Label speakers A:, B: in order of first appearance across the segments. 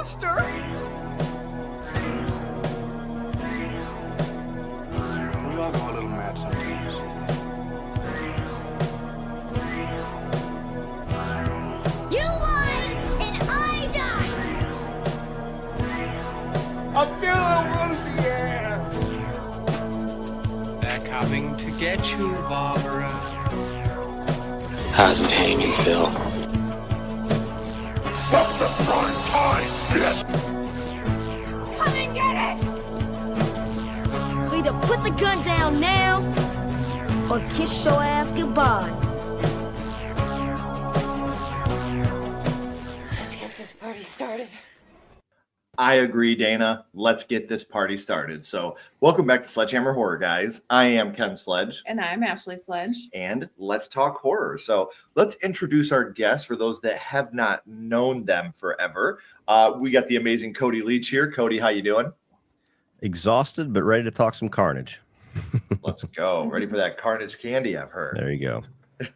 A: monster? We all go a little mad sometimes.
B: You lied and I died!
A: I feel the yeah. They're coming to get you, Barbara.
C: How's it hanging, Phil?
A: Stop the front time, bitch!
B: Come and get it! So either put the gun down now, or kiss your ass goodbye.
D: Let's get this party started.
E: I agree, Dana. Let's get this party started. So, welcome back to Sledgehammer Horror, guys. I am Ken Sledge.
D: And I'm Ashley Sledge.
E: And let's talk horror. So, let's introduce our guests for those that have not known them forever. We got the amazing Cody Leach here. Cody, how you doing?
F: Exhausted, but ready to talk some carnage.
E: Let's go. Ready for that carnage candy, I've heard.
F: There you go.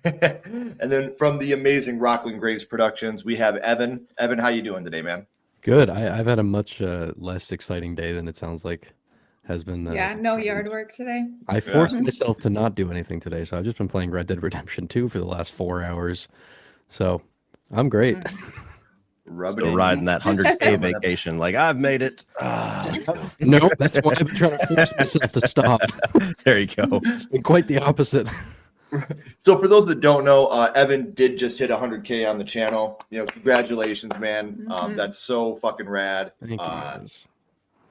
E: And then from the amazing Rocklin Graves Productions, we have Evan. Evan, how you doing today, man?
G: Good. I've had a much less exciting day than it sounds like has been.
D: No yard work today.
G: I forced myself to not do anything today, so I've just been playing Red Dead Redemption 2 for the last 4 hours. So I'm great.
F: Still riding that 100K vacation. Like, I've made it. Let's go.
G: No, that's why I've been trying to force myself to stop.
F: There you go.
G: It's been quite the opposite.
E: So for those that don't know, Evan did just hit 100K on the channel. You know, congratulations, man. That's so fucking rad.
G: Thank you, guys.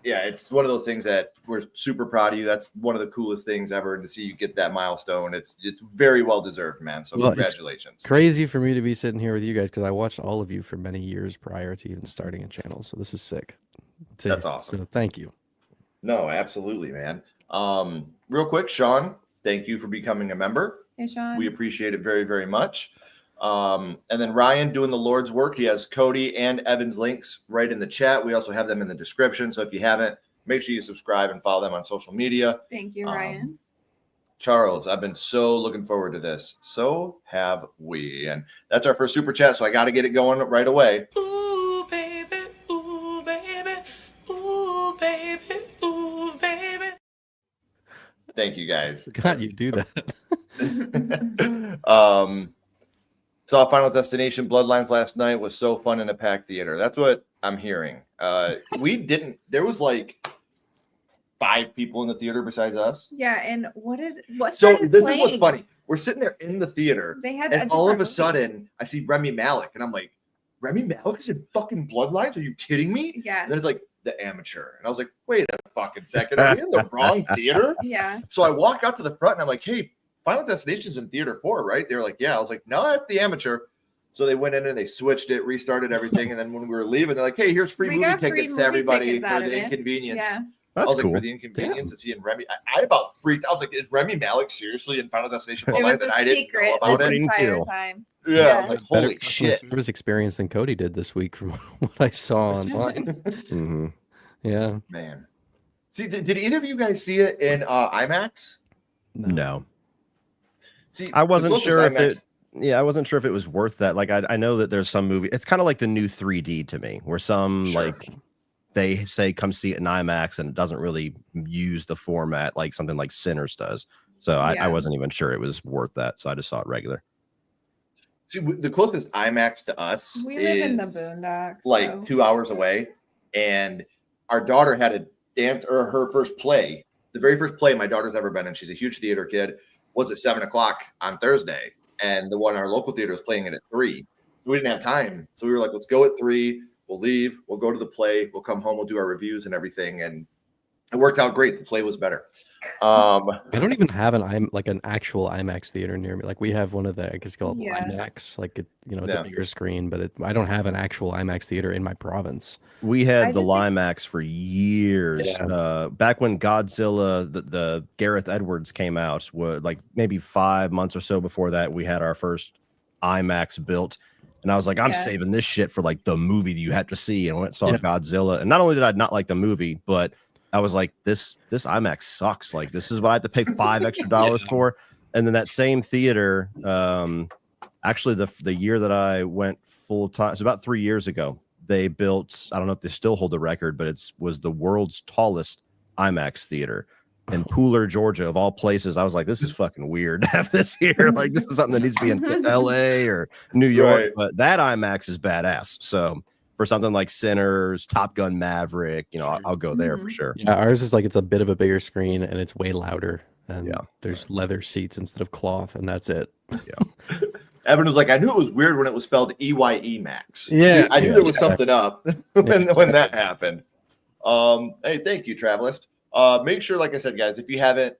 E: Yeah, it's one of those things that we're super proud of you. That's one of the coolest things ever to see you get that milestone. It's very well deserved, man. So congratulations.
G: It's crazy for me to be sitting here with you guys because I watched all of you for many years prior to even starting a channel. So this is sick.
E: That's awesome.
G: So thank you.
E: No, absolutely, man. Real quick, Sean, thank you for becoming a member.
D: Hey, Sean.
E: We appreciate it very, very much. And then Ryan doing the Lord's work. He has Cody and Evan's links right in the chat. We also have them in the description. So if you haven't, make sure you subscribe and follow them on social media.
D: Thank you, Ryan.
E: Charles, I've been so looking forward to this. So have we. And that's our first super chat. So I got to get it going right away.
A: Ooh, baby. Ooh, baby. Ooh, baby. Ooh, baby.
E: Thank you, guys.
G: God, you do that.
E: Saw Final Destination Bloodlines last night. Was so fun in a packed theater. That's what I'm hearing. There was like 5 people in the theater besides us.
D: Yeah, and what
E: This
D: started
E: is
D: playing?
E: what's funny. We're sitting there in the theater,
D: They had
E: and all of a sudden I see Remy Malek, and I'm like, Remy Malek is in fucking Bloodlines? Are you kidding me?
D: Yeah.
E: And then it's like The Amateur, and I was like, wait a fucking second, are we in the wrong theater?
D: Yeah.
E: So I walk out to the front, and I'm like, hey, Final Destination's in theater 4, right? They were like, yeah. I was like, no, that's The Amateur. So they went in and they switched it, restarted everything, and then when we were leaving, they're like, hey, here's free movie tickets to everybody for the inconvenience.
D: Yeah.
E: I was
F: That's
E: like,
F: cool.
E: for the inconvenience, it's he and Remy. I about freaked. I was like, is Remy Malek seriously in Final Destination
D: It was
E: Bloodlines that I didn't know
D: secret
E: about
D: the
E: it?
D: entire
F: Kill.
D: time.
E: Yeah, I was like,
G: Better
E: holy
G: customer
E: shit.
G: service experience than Cody did this week from what I saw online.
F: Mm-hmm.
G: Yeah.
E: Man. See, did either of you guys see it in IMAX?
F: No.
E: See,
F: I wasn't
E: the
F: sure if
E: closest
F: it. Yeah, I wasn't sure if it was worth that. Like, I know that there's some movie. It's kind of like the new 3D to me, where some
E: Sure.
F: like they say come see it in IMAX, and it doesn't really use the format like something like Sinners does. So
D: Yeah.
F: I wasn't even sure it was worth that. So I just saw it regular.
E: See, the closest IMAX to us
D: We live in
E: is
D: the boondocks.
E: like
D: so.
E: 2 hours away, and our daughter had a dance or her first play. The very first play my daughter's ever been in. She's a huge theater kid. Was at 7 o'clock on Thursday, and the one in our local theater was playing it at 3. We didn't have time, so we were like, let's go at 3. We'll leave. We'll go to the play. We'll come home. We'll do our reviews and everything, and it worked out great. The play was better.
G: I don't even have an actual IMAX theater near me. Like we have one of the, I guess called
D: Yeah.
G: IMAX. Like it's
E: Yeah.
G: a bigger screen, but I don't have an actual IMAX theater in my province.
F: We had
D: I
F: the
D: just think-
F: Limax for years. Back when Godzilla, the Gareth Edwards came out, like maybe 5 months or so before that, we had our first IMAX built. And I was like, I'm
D: Yeah.
F: saving this shit for like the movie that you have to see. And I went and saw Godzilla. And not only did I not like the movie, but I was like, this IMAX sucks. Like, this is what I have to pay $5 extra for. And then that same theater, actually the year that I went full time, it's about 3 years ago, they built, I don't know if they still hold the record, but was the world's tallest IMAX theater in Pooler, Georgia, of all places. I was like, this is fucking weird to have this here. Like, this is something that needs to be in LA or New York.
E: Right.
F: But that IMAX is badass. So for something like Sinners, Top Gun Maverick, I'll go there for sure.
G: Yeah, ours is like it's a bit of a bigger screen and it's way louder. And there's leather seats instead of cloth, and that's it.
F: Yeah.
E: Evan was like, I knew it was weird when it was spelled EYE Max.
G: Yeah,
E: I knew there was something up when that happened. Hey, thank you, Travelist. Make sure, like I said, guys, if you haven't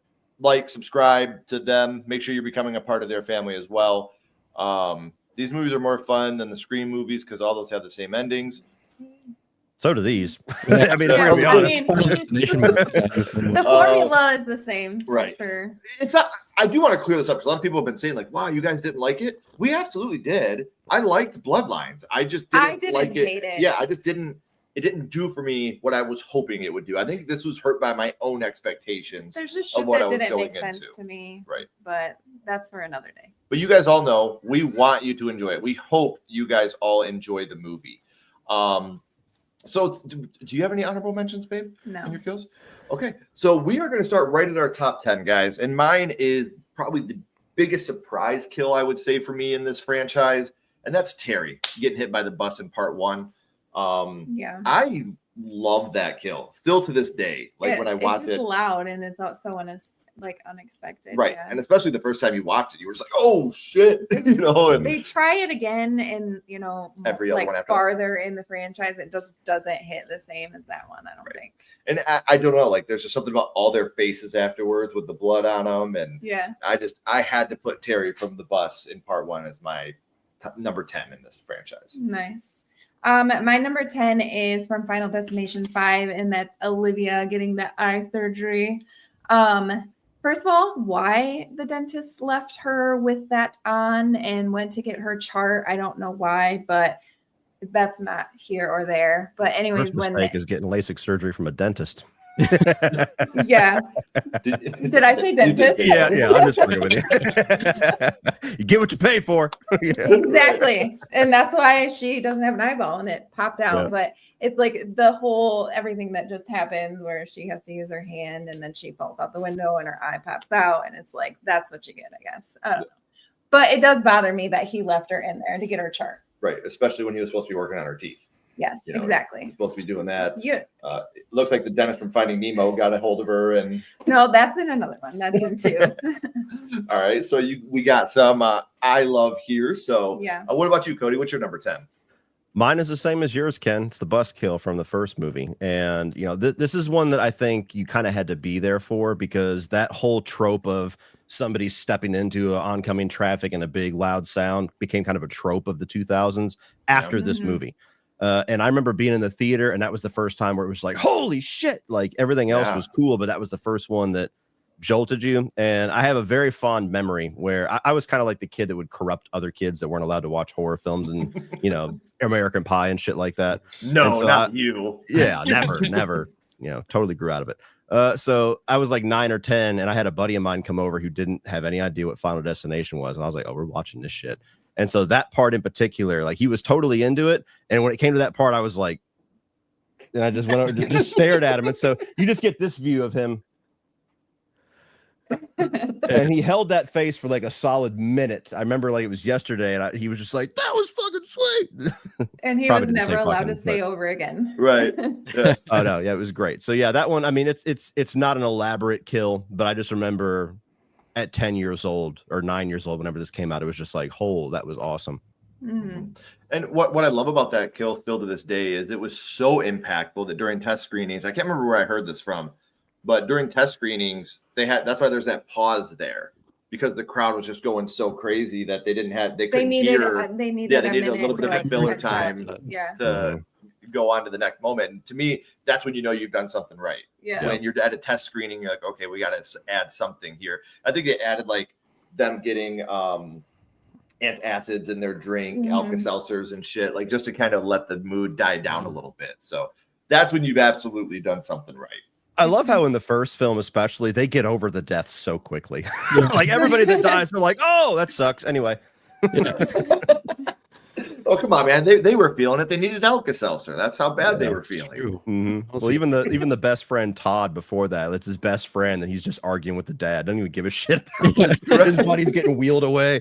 E: subscribe to them, make sure you're becoming a part of their family as well. These movies are more fun than the Scream movies because all those have the same endings.
F: So do these.
G: Yeah.
F: I mean, if we're gonna be honest.
D: The formula is the same.
E: Right.
D: For...
E: It's not. I do want to clear this up because a lot of people have been saying like, "Wow, you guys didn't like it." We absolutely did. I liked Bloodlines. I just didn't like it.
D: hate it.
E: Yeah, I just didn't. It didn't do for me what I was hoping it would do. I think this was hurt by my own expectations.
D: There's just
E: of
D: shit
E: what I
D: that
E: was
D: didn't
E: going
D: make sense
E: into.
D: to me.
E: Right.
D: But that's for another day.
E: But you guys all know we want you to enjoy it. We hope you guys all enjoy the movie. So do you have any honorable mentions, babe?
D: No.
E: In your kills? Okay. So we are going to start right at our top 10, guys. And mine is probably the biggest surprise kill, I would say, for me in this franchise. And that's Terry getting hit by the bus in part 1.
D: Yeah.
E: I love that kill still to this day. Like when I watch
D: it's loud and it's so unexpected.
E: Right.
D: Yeah.
E: And especially the first time you watched it, you were just like, oh shit. And
D: They try it again and
E: Every other one after
D: farther in the franchise, it doesn't hit the same as that one, I don't think.
E: and I don't know, like there's just something about all their faces afterwards with the blood on them. And
D: Yeah.
E: I had to put Terry from the bus in part 1 as my number 10 in this franchise.
D: Nice. My number 10 is from Final Destination 5, and that's Olivia getting the eye surgery. First of all, why the dentist left her with that on and went to get her chart, I don't know why, but that's not here or there. But anyways,
F: First mistake is getting LASIK surgery from a dentist.
D: Yeah. Did I say dentist?
F: Yeah, I'm just working with you. You get what you pay for. Yeah.
D: Exactly. And that's why she doesn't have an eyeball and it popped out.
F: Yeah.
D: But it's like the whole everything that just happened where she has to use her hand and then she falls out the window and her eye pops out. And it's like, that's what you get, I guess. But it does bother me that he left her in there to get her chart.
E: Right. Especially when he was supposed to be working on her teeth.
D: Yes,
E: You know,
D: exactly.
E: He's supposed to be doing that.
D: Yeah.
E: It looks like the dentist from Finding Nemo got a hold of her. And
D: No, that's in another one. That's in 2.
E: all right. So we got some I love here. So
D: Yeah.
E: what about you, Cody? What's your number 10?
F: Mine is the same as yours, Ken. It's the bus kill from the first movie. And, this is one that I think you kind of had to be there for because that whole trope of somebody stepping into oncoming traffic and a big loud sound became kind of a trope of the 2000s after this movie. And I remember being in the theater and that was the first time where it was like, holy shit, like everything else was cool. But that was the first one that jolted you. And I have a very fond memory where I was kind of like the kid that would corrupt other kids that weren't allowed to watch horror films and, American Pie and shit like that.
E: No,
F: so
E: not you.
F: Yeah, never, totally grew out of it. So I was like 9 or 10 and I had a buddy of mine come over who didn't have any idea what Final Destination was. And I was like, oh, we're watching this shit. And so that part in particular, like he was totally into it. And when it came to that part, I was like, and I just went over, just stared at him. And so you just get this view of him. And he held that face for like a solid minute. I remember like it was yesterday, and he was just like, "That was fucking sweet."
D: And he
F: Probably
D: was
F: didn't say
D: never allowed
F: fucking,
D: to say
F: but-
D: over again.
E: Right. Yeah.
F: Oh no, yeah, it was great. So yeah, that one. I mean, it's not an elaborate kill, but I just remember at 10 years old or 9 years old, whenever this came out, it was just like, "Oh, that was awesome."
D: Mhm.
E: And what I love about that kill still to this day is it was so impactful that during test screenings, I can't remember where I heard this from, but during test screenings, that's why there's that pause there because the crowd was just going so crazy that they
D: They
E: couldn't
D: needed
E: hear.
D: they needed
E: they needed a little
D: minute
E: bit
D: to,
E: of a filler
D: catch up.
E: time
D: Yeah.
E: to go on to the next moment. And to me, that's when you know you've done something right.
D: Yeah.
E: When you're at a test screening, you're like, okay, we got to add something here. I think they added like them getting antacids in their drink,
D: Mhm.
E: Alka-Seltzers and shit, like just to kind of let the mood die down a little bit. So that's when you've absolutely done something right.
F: I love how in the first film, especially, they get over the death so quickly. Like everybody that dies, they're like, "Oh, that sucks." Anyway,
E: Oh, come on, man. They were feeling it. They needed Alka-Seltzer. That's how bad they were feeling.
G: True.
F: Well, even the best friend Todd before that, it's his best friend, and he's just arguing with the dad. Doesn't even give a shit about it. His buddy's getting wheeled away.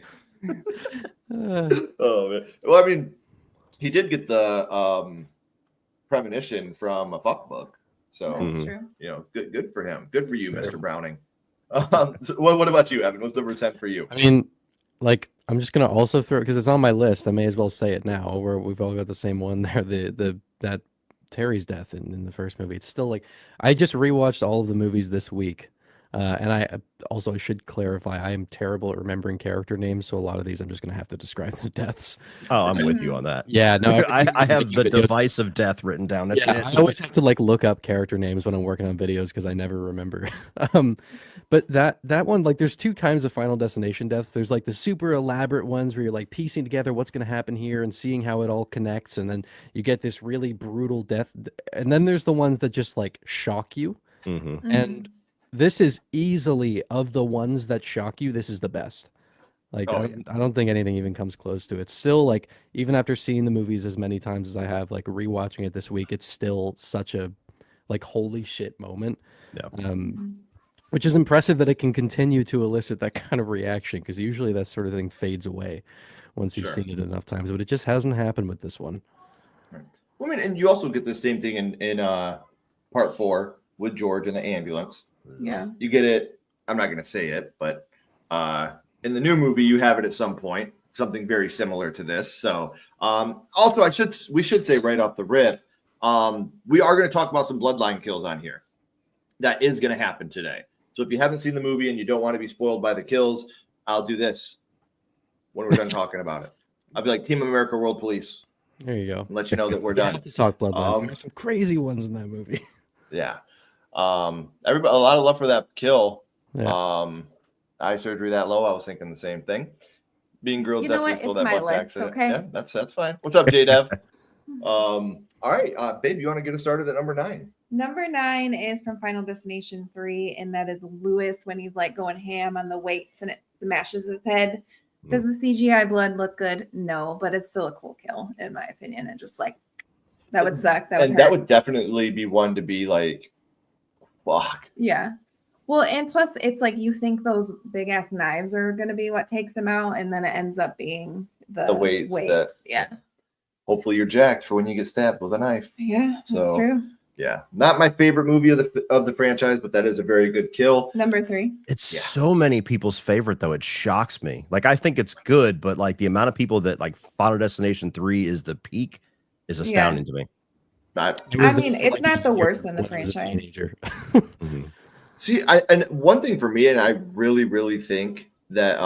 E: Oh man. Well, I mean, he did get the premonition from a fuck book. So
D: That's true.
E: good for him. Good for you, Mr. Browning. So what about you, Evan? What's number 10 for you?
G: I mean, like, I'm just gonna also throw, because it's on my list. I may as well say it now. Where we've all got the same one there. That Terry's death in the first movie. It's still like, I just rewatched all of the movies this week, and I should clarify, I am terrible at remembering character names, so a lot of these I'm just gonna have to describe the deaths.
F: Oh, I'm with you on that.
G: Yeah, no,
F: I have the device of death written down. That's
G: yeah,
F: it.
G: I always have to like look up character names when I'm working on videos because I never remember. But that one, like, there's two kinds of Final Destination deaths. There's like the super elaborate ones where you're like piecing together what's going to happen here and seeing how it all connects, and then you get this really brutal death. And then there's the ones that just like shock you. And this is easily, of the ones that shock you, this is the best. Like, I don't think anything even comes close to it. Still, like, even after seeing the movies as many times as I have, like rewatching it this week, it's still such a like holy shit moment.
F: Yeah.
G: Which is impressive that it can continue to elicit that kind of reaction, because usually that sort of thing fades away once you've seen it enough times. But it just hasn't happened with this one.
E: Right. Well, I mean, and you also get the same thing in part 4 with George and the ambulance.
D: Yeah.
E: You get it. I'm not going to say it, but in the new movie, you have it at some point, something very similar to this. So also, we should say right off the rip, we are going to talk about some bloodline kills on here. That is going to happen today. So if you haven't seen the movie and you don't want to be spoiled by the kills, I'll do this when we're done talking about it. I'll be like Team America World Police.
G: There you go.
E: And let you know that we're
G: I
E: done.
G: have to talk Bloodlines. There's some crazy ones in that movie.
E: Yeah. Everybody, a lot of love for that kill.
G: Yeah.
E: Eye surgery that low. I was thinking the same thing. Being grilled
D: You know
E: definitely
D: what?
E: stole
D: It's
E: that
D: my
E: buff
D: list,
E: accident.
D: okay?
E: Yeah, that's fine. What's up, J-Dev? All right, babe, you want to get us started at number 9?
D: Number 9 is from Final Destination 3, and that is Lewis when he's like going ham on the weights and it smashes his head. Does the CGI blood look good? No, but it's still a cool kill in my opinion. And just like that would suck.
E: That would definitely be one to be like, fuck.
D: Yeah. Well, and plus it's like you think those big ass knives are gonna be what takes them out, and then it ends up being the
E: weights.
D: Yeah.
E: Hopefully you're jacked for when you get stabbed with a knife.
D: Yeah. That's
E: So
D: true.
E: yeah, not my favorite movie of the franchise, but that is a very good kill.
D: Number 3.
F: It's so many people's favorite, though. It shocks me. Like, I think it's good, but like the amount of people that like Final Destination 3 is the peak is astounding to me.
D: I mean, it's not the worst in the franchise.
E: See, and one thing for me, and I really, really think that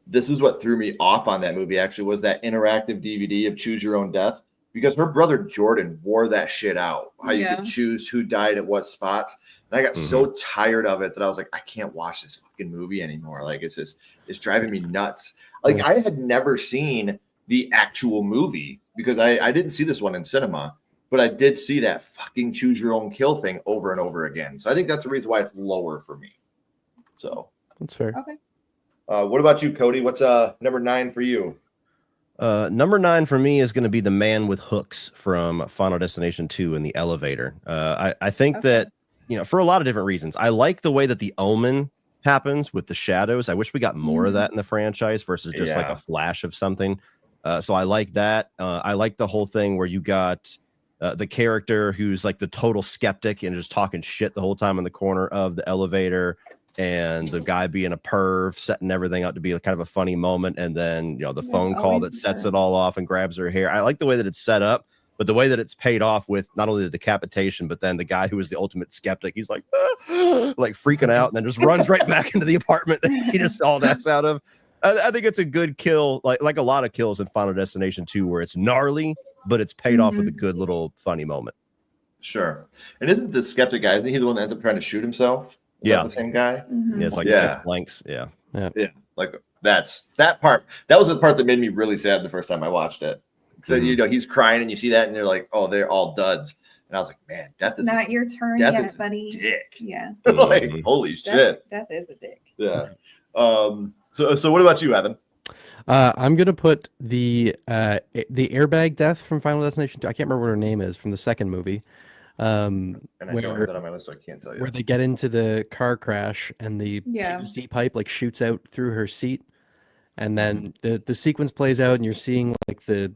E: this is what threw me off on that movie, actually, was that interactive DVD of Choose Your Own Death. Because her brother Jordan wore that shit out. How you could choose who died at what spots. And I got so tired of it that I was like, I can't watch this fucking movie anymore. Like, it's driving me nuts. Like, I had never seen the actual movie because I didn't see this one in cinema, but I did see that fucking choose your own kill thing over and over again. So I think that's the reason why it's lower for me. So
G: that's fair.
D: Okay.
E: What about you, Cody? What's number 9 for you?
F: Number 9 for me is going to be the man with hooks from Final Destination 2 in the elevator. I think that, for a lot of different reasons, I like the way that the omen happens with the shadows. I wish we got more of that in the franchise versus just like a flash of something. So I like that. I like the whole thing where you got the character who's like the total skeptic and just talking shit the whole time in the corner of the elevator, and the guy being a perv, setting everything up to be kind of a funny moment. And then, the phone call that sets it all off and grabs her hair. I like the way that it's set up, but the way that it's paid off with not only the decapitation, but then the guy who is the ultimate skeptic, he's like, like freaking out and then just runs right back into the apartment that he just hauled ass out of. I think it's a good kill, like a lot of kills in Final Destination 2, where it's gnarly, but it's paid off with a good little funny moment.
E: Sure. And isn't the skeptic guy, isn't he the one that ends up trying to shoot himself? The same guy.
F: Yeah, it's like 6 blanks. Yeah.
E: Like that part. That was the part that made me really sad the first time I watched it. So he's crying and you see that and you're like, oh, they're all duds. And I was like, man, death is
D: not your turn yet, buddy.
E: Dick.
D: Yeah.
E: Like, holy shit.
D: Death is a dick.
E: Yeah. So what about you, Evan?
G: I'm gonna put the airbag death from Final Destination 2. I can't remember what her name is from the second movie.
E: And I don't have
G: Where
E: that on my list, so I can't tell you.
G: where they get into the car crash and the
D: Yeah.
G: PVC pipe like shoots out through her seat, and then the sequence plays out, and you're seeing like the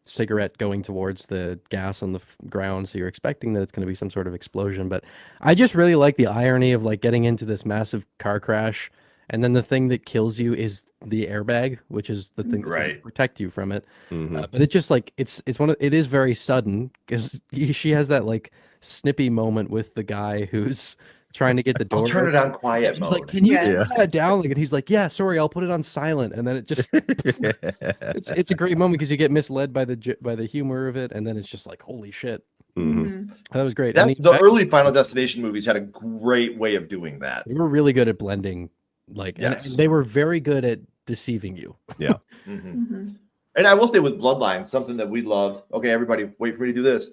G: cigarette going towards the gas on the ground, so you're expecting that it's going to be some sort of explosion. But I just really like the irony of like getting into this massive car crash, and then the thing that kills you is the airbag, which is the thing that's going to
E: Right.
G: protect you from it.
F: Mhm.
G: But it just like it is very sudden because she has that like snippy moment with the guy who's trying to get the door.
E: I'll turn it on quiet
G: She's
E: mode.
G: like, "Can you
D: Yeah.
G: turn that down?" Like, and he's like, "Yeah, sorry, I'll put it on silent." And then it just it's a great moment because you get misled by the humor of it, and then it's just like, "Holy shit!"
F: Mhm.
G: That was great. And
E: the early Final Destination movies had a great way of doing that.
G: they were really good at blending, like,
E: Yes.
G: and they were very good at deceiving you.
E: Mhm.
D: Mhm.
E: And I will say with Bloodlines, something that we loved. Okay, everybody, wait for me to do this.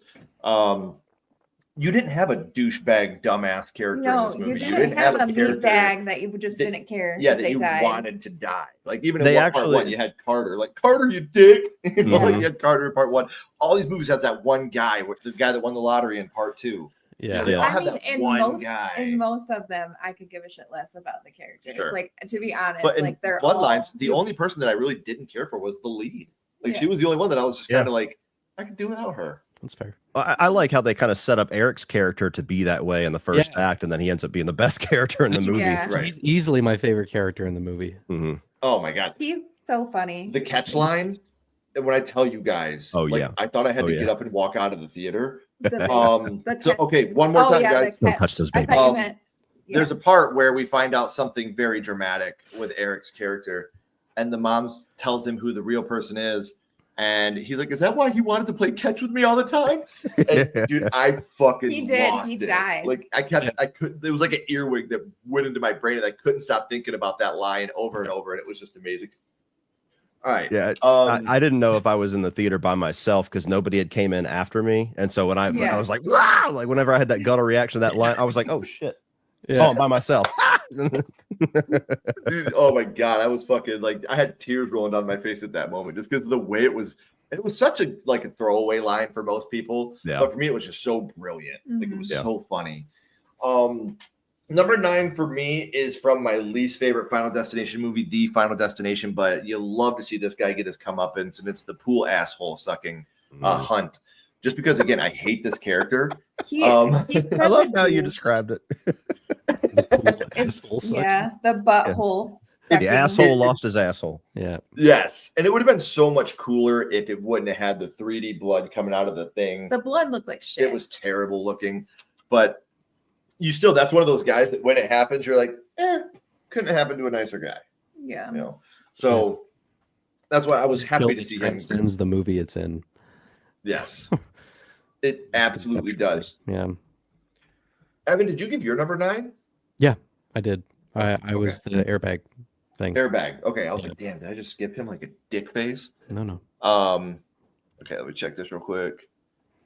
E: You didn't have a douchebag, dumbass character in
D: No,
E: this
D: you
E: movie.
D: didn't have a
E: character
D: meat bag that you just
E: that-
D: didn't care.
E: Yeah,
D: if
E: that
D: they
E: you
D: died.
E: wanted to die. Like even in
F: They
E: part
F: actually-
E: one, you had Carter. Like Carter, you dick. You know, like
F: Mhm.
E: you had Carter in part one. All these movies has that one guy, the guy that won the lottery in part two.
G: Yeah,
E: They all
D: I
E: have
D: mean,
E: that
D: in
E: one
D: most
E: guy.
D: in most of them, I could give a shit less about the characters.
E: Sure.
D: Like to be honest,
E: But in
D: like they're
E: Bloodlines,
D: all,
E: the only person that I really didn't care for was the lead. Like
D: Yeah.
E: she was the only one that I was just
F: Yeah.
E: kind of like, I could do without her.
G: that's fair.
F: I like how they kind of set up Eric's character to be that way in the first
G: Yeah.
F: act, and then he ends up being the best character in the movie.
D: Yeah.
E: Right.
G: He's easily my favorite character in the movie.
F: Mhm.
E: Oh my god.
D: he's so funny.
E: The catch line, and when I tell you guys,
F: Oh,
E: like,
F: yeah.
E: I thought I had
F: Oh,
E: to
F: yeah.
E: get up and walk out of the theater.
D: The- The
E: So
D: cat-
E: okay, one more
D: oh
E: time,
D: yeah,
E: guys.
D: the
F: Don't
D: cat-
F: touch those
D: I
F: babies.
D: thought you
E: Um,
D: meant.
E: There's a part where we find out something very dramatic with Eric's character, and the mom tells him who the real person is, and he's like, "Is that why he wanted to play catch with me all the time?" And dude, I fucking
D: He did.
E: lost
D: He
E: it.
D: died.
E: Like I could. It was like an earwig that went into my brain, and I couldn't stop thinking about that line over and over, and it was just amazing. All right.
F: Yeah, I didn't know if I was in the theater by myself because nobody had came in after me, and so when I
D: Yeah.
F: was like, "Wow!" Like whenever I had that gutter reaction to that line, I was like, "Oh shit!" Oh,
G: Yeah,
F: I'm by myself.
E: Dude, oh my god, I was fucking like I had tears rolling down my face at that moment just because of the way it was. It was such a like a throwaway line for most people,
F: Yeah.
E: but for me it was just so brilliant. Like it was
F: Yeah.
E: so funny. Number 9 for me is from my least favorite Final Destination movie, The Final Destination, but you'll love to see this guy get his comeuppance, and it's the pool asshole sucking Hunt. Just because again, I hate this character.
D: He's
F: I love
D: such a
F: how you
D: douche.
F: described it.
D: Yeah, the butthole.
F: The
D: sucking.
F: asshole lost his asshole.
G: yeah.
E: Yes, and it would have been so much cooler if it wouldn't have had the 3D blood coming out of the thing.
D: The blood looked like shit.
E: It was terrible looking, but you still, that's one of those guys that when it happens, you're like, couldn't have happened to a nicer guy,
D: Yeah.
E: you know? So that's why I was happy to see him.
G: Transcends the movie it's in.
E: Yes, it absolutely does.
G: Yeah,
E: Evan, did you give your number 9?
G: I did. I was the airbag thing.
E: Airbag. Okay, I was
G: Yeah.
E: like, damn, did I just skip him like a dick face?
G: No.
E: Okay, let me check this real quick.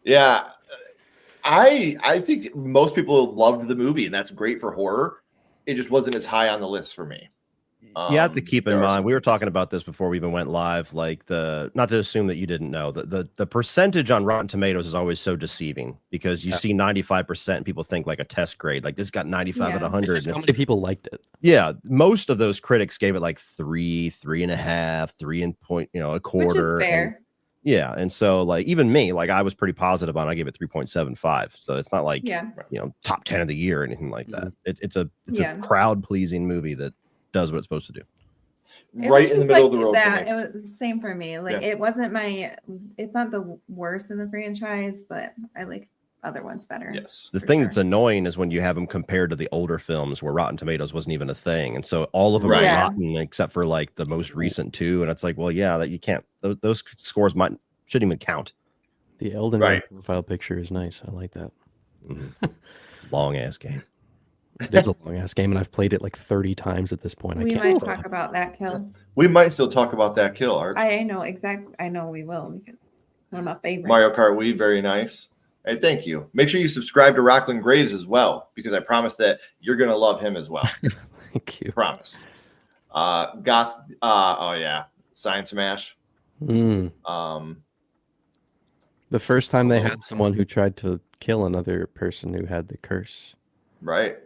E: Yeah, I think most people loved the movie, and that's great for horror. It just wasn't as high on the list for me.
F: You have to keep in
E: there are
F: mind,
E: some
F: we were
E: things.
F: talking about this before we even went live, like not to assume that you didn't know, the percentage on Rotten Tomatoes is always so deceiving because you see 95% and people think like a test grade, like this got 95 out of
D: Yeah.
F: 100.
G: It's just
F: and
G: how
F: it's-
G: many people liked it.
F: yeah, most of those critics gave it like 3.5, 3 and point, a
D: Which
F: quarter.
D: is fair.
F: Yeah, and so like even me, like I was pretty positive on, I gave it 3.75. So it's not like
D: Yeah.
F: top 10 of the year or anything like that. It's a
D: Yeah.
F: crowd pleasing movie that does what it's supposed to do.
D: It
E: Right
D: was
E: in the
D: just
E: middle of
D: like
E: the road
D: that.
E: for me.
D: It was same for me. Like
E: Yeah.
D: it wasn't it's not the worst in the franchise, but I like other ones better.
E: Yes.
F: The
D: for
F: thing
D: sure.
F: that's annoying is when you have them compared to the older films where Rotten Tomatoes wasn't even a thing, and so all of them
E: Right.
F: are
D: Yeah.
F: rotten except for like the most recent two, and it's like, well, yeah, that you can't. Those scores shouldn't even count.
G: The Elden Ring
E: Right.
G: profile picture is nice. I like that.
F: Long ass game.
G: It is a long ass game, and I've played it like 30 times at this point.
D: We
G: I
D: might
G: can't.
D: talk about that kill.
E: We might still talk about that kill, Art.
D: I know exactly. I know we will because one of my favorites.
E: Mario Kart Wii, very nice. Hey, thank you. Make sure you subscribe to Rocklin Graves as well, because I promise that you're going to love him as well.
G: Thank you.
E: Promise. Goth. Oh yeah, Science Smash.
G: Mm. The first time they had someone who tried to kill another person who had the curse.
E: Right.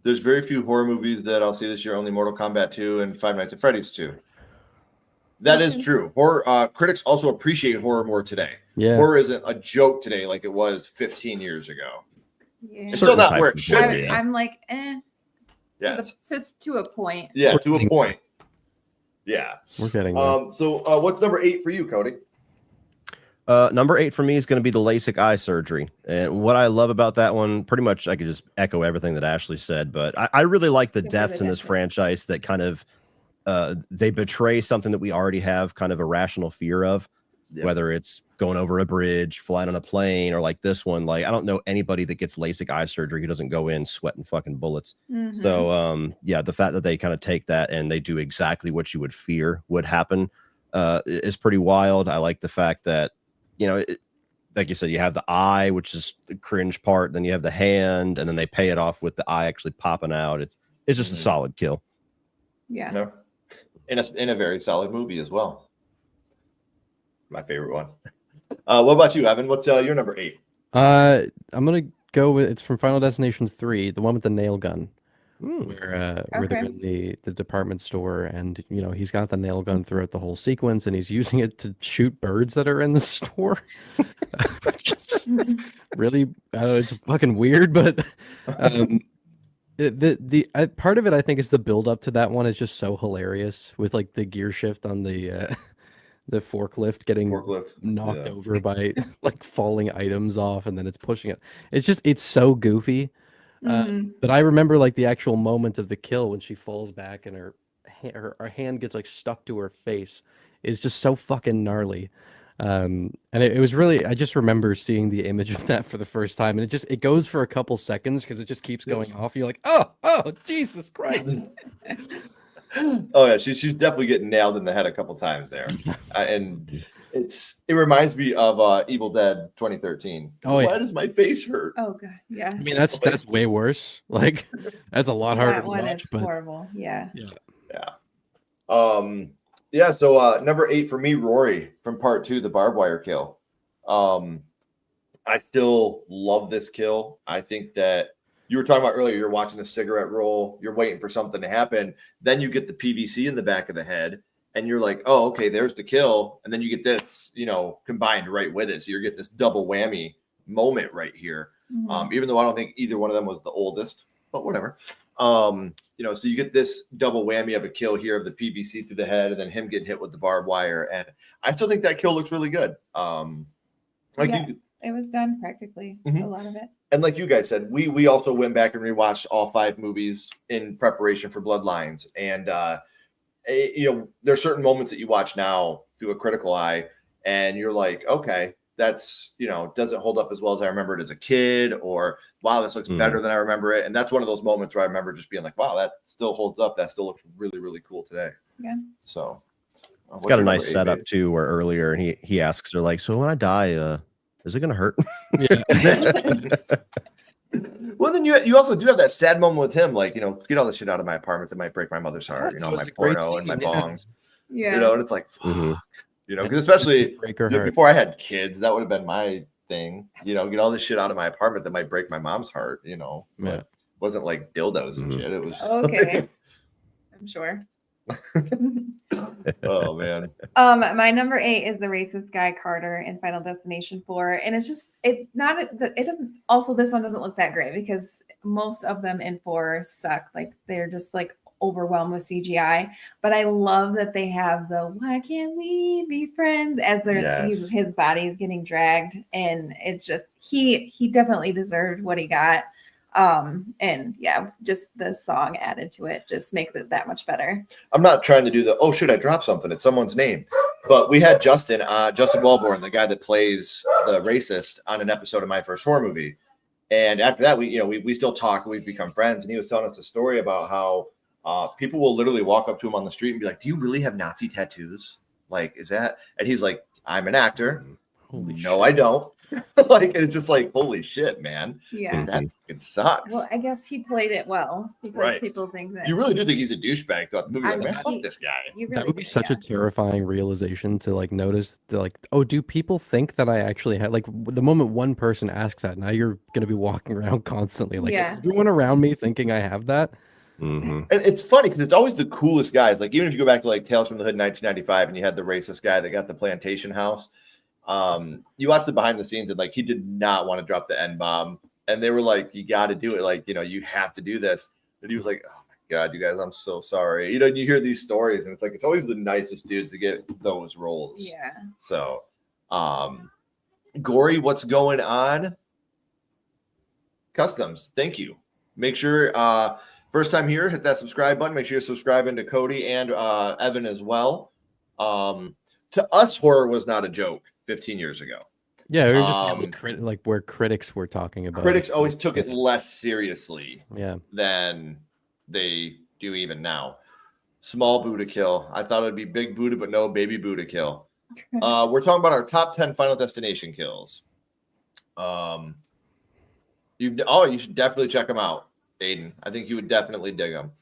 E: There's very few horror movies that I'll see this year. Only Mortal Kombat 2 and Five Nights at Freddy's 2. That is true. Horror critics also appreciate horror more today.
G: Yeah.
E: Horror isn't a joke today like it was 15 years ago.
D: Yeah.
E: It's still not where it should be.
D: I'm like,
E: Yes.
D: Just to a point.
E: Yeah, to a point. Yeah.
G: We're getting there.
E: So what's number 8 for you, Cody?
F: Number 8 for me is going to be the LASIK eye surgery. And what I love about that one, pretty much I could just echo everything that Ashley said, but I really like the deaths in this franchise that kind of they betray something that we already have kind of a rational fear of, whether it's going over a bridge, flying on a plane, or like this one. Like, I don't know anybody that gets LASIK eye surgery who doesn't go in sweating fucking bullets. So yeah, the fact that they kind of take that and they do exactly what you would fear would happen is pretty wild. I like the fact that, you know, like you said, you have the eye, which is the cringe part, then you have the hand, and then they pay it off with the eye actually popping out. It's just a solid kill.
D: Yeah.
E: No. In a very solid movie as well. My favorite one. What about you, Evan? What's your number 8?
G: I'm gonna go with, it's from Final Destination 3, the one with the nail gun. Where they're in the department store, and you know he's got the nail gun throughout the whole sequence, and he's using it to shoot birds that are in the store. Just really, I don't know, it's fucking weird, but the part of it I think is the build up to that one is just so hilarious with like the gear shift on the forklift getting knocked over by like falling items off, and then it's pushing it. It's so goofy. But I remember like the actual moment of the kill when she falls back and her hand gets like stuck to her face is just so fucking gnarly. And it was really, I just remember seeing the image of that for the first time, and it goes for a couple seconds because it just keeps going off. You're like, oh, Jesus Christ.
E: Oh yeah, she's definitely getting nailed in the head a couple times there, and it reminds me of Evil Dead 2013.
G: Oh yeah,
E: why does my face hurt?
D: Oh god, yeah.
G: I mean that's way worse. Like that's a lot harder.
D: That one
G: to watch,
D: is horrible. Yeah.
E: Yeah. So number 8 for me, Rory from Part 2, the barbed wire kill. I still love this kill. I think that. You were talking about earlier, you're watching a cigarette roll, you're waiting for something to happen. Then you get the PVC in the back of the head, and you're like, oh, okay, there's the kill. And then you get this, combined right with it. So you get this double whammy moment right here. Even though I don't think either one of them was the oldest, but whatever. So you get this double whammy of a kill here of the PVC through the head, and then him getting hit with the barbed wire. And I still think that kill looks really good.
D: It was done practically, a lot of it.
E: And like you guys said, we also went back and rewatched all 5 movies in preparation for Bloodlines. And, there's certain moments that you watch now through a critical eye, and you're like, okay, that's, doesn't hold up as well as I remember it as a kid, or wow, this looks better than I remember it. And that's one of those moments where I remember just being like, wow, that still holds up. That still looks really, really cool today.
D: Yeah.
E: So
F: it's got a nice setup too, where earlier and he asks her like, so when I die, is it gonna hurt?
G: Yeah.
E: Well, then you also do have that sad moment with him, like, get all the shit out of my apartment that might break my mother's heart, my porno and my bongs.
D: Yeah.
E: And it's like, fuck. Because especially before I had kids, that would have been my thing. Get all this shit out of my apartment that might break my mom's heart.
G: Yeah.
E: It wasn't like dildos and shit. It was
D: okay. I'm sure.
E: Oh man.
D: My number 8 is the racist guy Carter in Final Destination 4, and it's just it doesn't. Also, this one doesn't look that great because most of them in 4 suck. Like they're just like overwhelmed with CGI. But I love that they have the "Why can't we be friends?" as his body is getting dragged, and it's just he definitely deserved what he got. And yeah, just the song added to it just makes it that much better.
E: I'm not trying to do the, oh shit, I dropped something. It's someone's name. But we had Justin Wellborn, the guy that plays the racist, on an episode of My First Horror Movie. And after that, we still talk, we've become friends. And he was telling us a story about how people will literally walk up to him on the street and be like, do you really have Nazi tattoos? Like, is that? And he's like, I'm an actor. No, I don't. Like, it's just like, holy shit, man.
D: Yeah.
E: That fucking sucks.
D: Well, I guess he played it well because
E: Right.
D: people think that
E: You really do think he's a douchebag throughout the movie. Like,
D: I
E: man,
D: mean,
E: fuck this guy.
D: you really
G: That would be
D: do,
G: such a terrifying realization to like notice that, like, oh, do people think that I actually have, like, the moment one person asks that, now you're gonna be walking around constantly like, is
D: Yeah.
G: everyone around me thinking I have that?
F: Mhm.
E: And it's funny because it's always the coolest guys. Like, even if you go back to like Tales from the Hood 1995 and you had the racist guy that got the plantation house, you watch the behind the scenes and like he did not want to drop the N-bomb. And they were like, you got to do it. Like, you know, you have to do this. And he was like, oh my God, you guys, I'm so sorry. You know, and you hear these stories and it's like, it's always the nicest dudes to get those roles.
D: Yeah.
E: So, Gory, what's going on? Customs, thank you. Make sure, first time here, hit that subscribe button. Make sure you're subscribing to Cody and Evan as well. To us, horror was not a joke 15 years ago.
G: Yeah, we were just like where critics were talking about.
E: Critics always took it less seriously
G: than
E: they do even now. Small Buddha kill. I thought it'd be big Buddha, but no, baby Buddha kill. We're talking about our top 10 Final Destination kills. You should definitely check them out, Aiden. I think you would definitely dig them.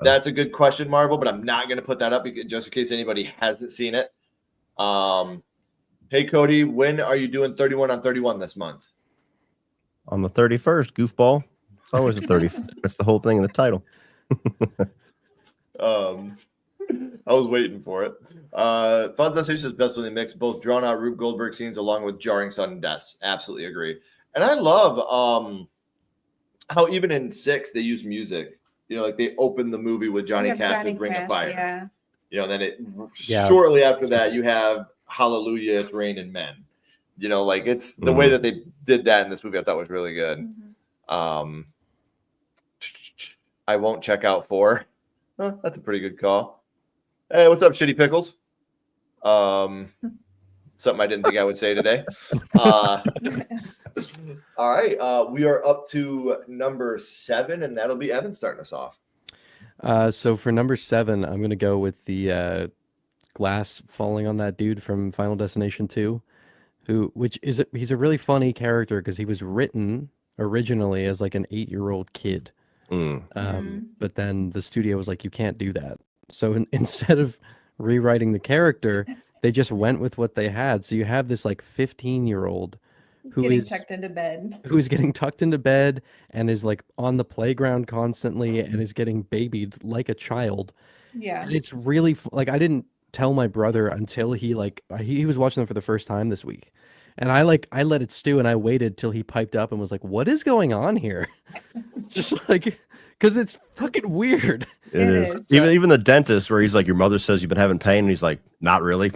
E: That's a good question, Marvel, but I'm not going to put that up just in case anybody hasn't seen it. Hey, Cody, when are you doing 31 on 31 this month?
F: On the 31st, goofball. It's always the 30th. That's the whole thing in the title.
E: I was waiting for it. Final Destination is best when they mix both drawn out Rube Goldberg scenes along with jarring sudden deaths. Absolutely agree. And I love how even in 6 they use music. You know, like they open the movie with Johnny Cash's Ring of Fire.
D: Yeah.
E: You know, then shortly after that you have Hallelujah, It's Raining Men. You know, like it's the way that they did that in this movie I thought was really good. I won't check out 4. Oh, that's a pretty good call. Hey, what's up, Shitty Pickles? Something I didn't think I would say today. All right, we are up to number 7, and that'll be Evan starting us off.
G: So for number 7, I'm gonna go with the glass falling on that dude from Final Destination 2, he's a really funny character because he was written originally as like an 8-year-old kid. But then the studio was like, you can't do that. So instead of rewriting the character, they just went with what they had. So you have this like 15-year-old who is getting tucked into bed and is like on the playground constantly and is getting babied like a child.
D: Yeah.
G: And it's really like, I didn't tell my brother until he was watching them for the first time this week. And I let it stew and I waited till he piped up and was like, what is going on here? Just like, because it's fucking weird.
F: It is. Even the dentist where he's like, your mother says you've been having pain. And he's like, not really.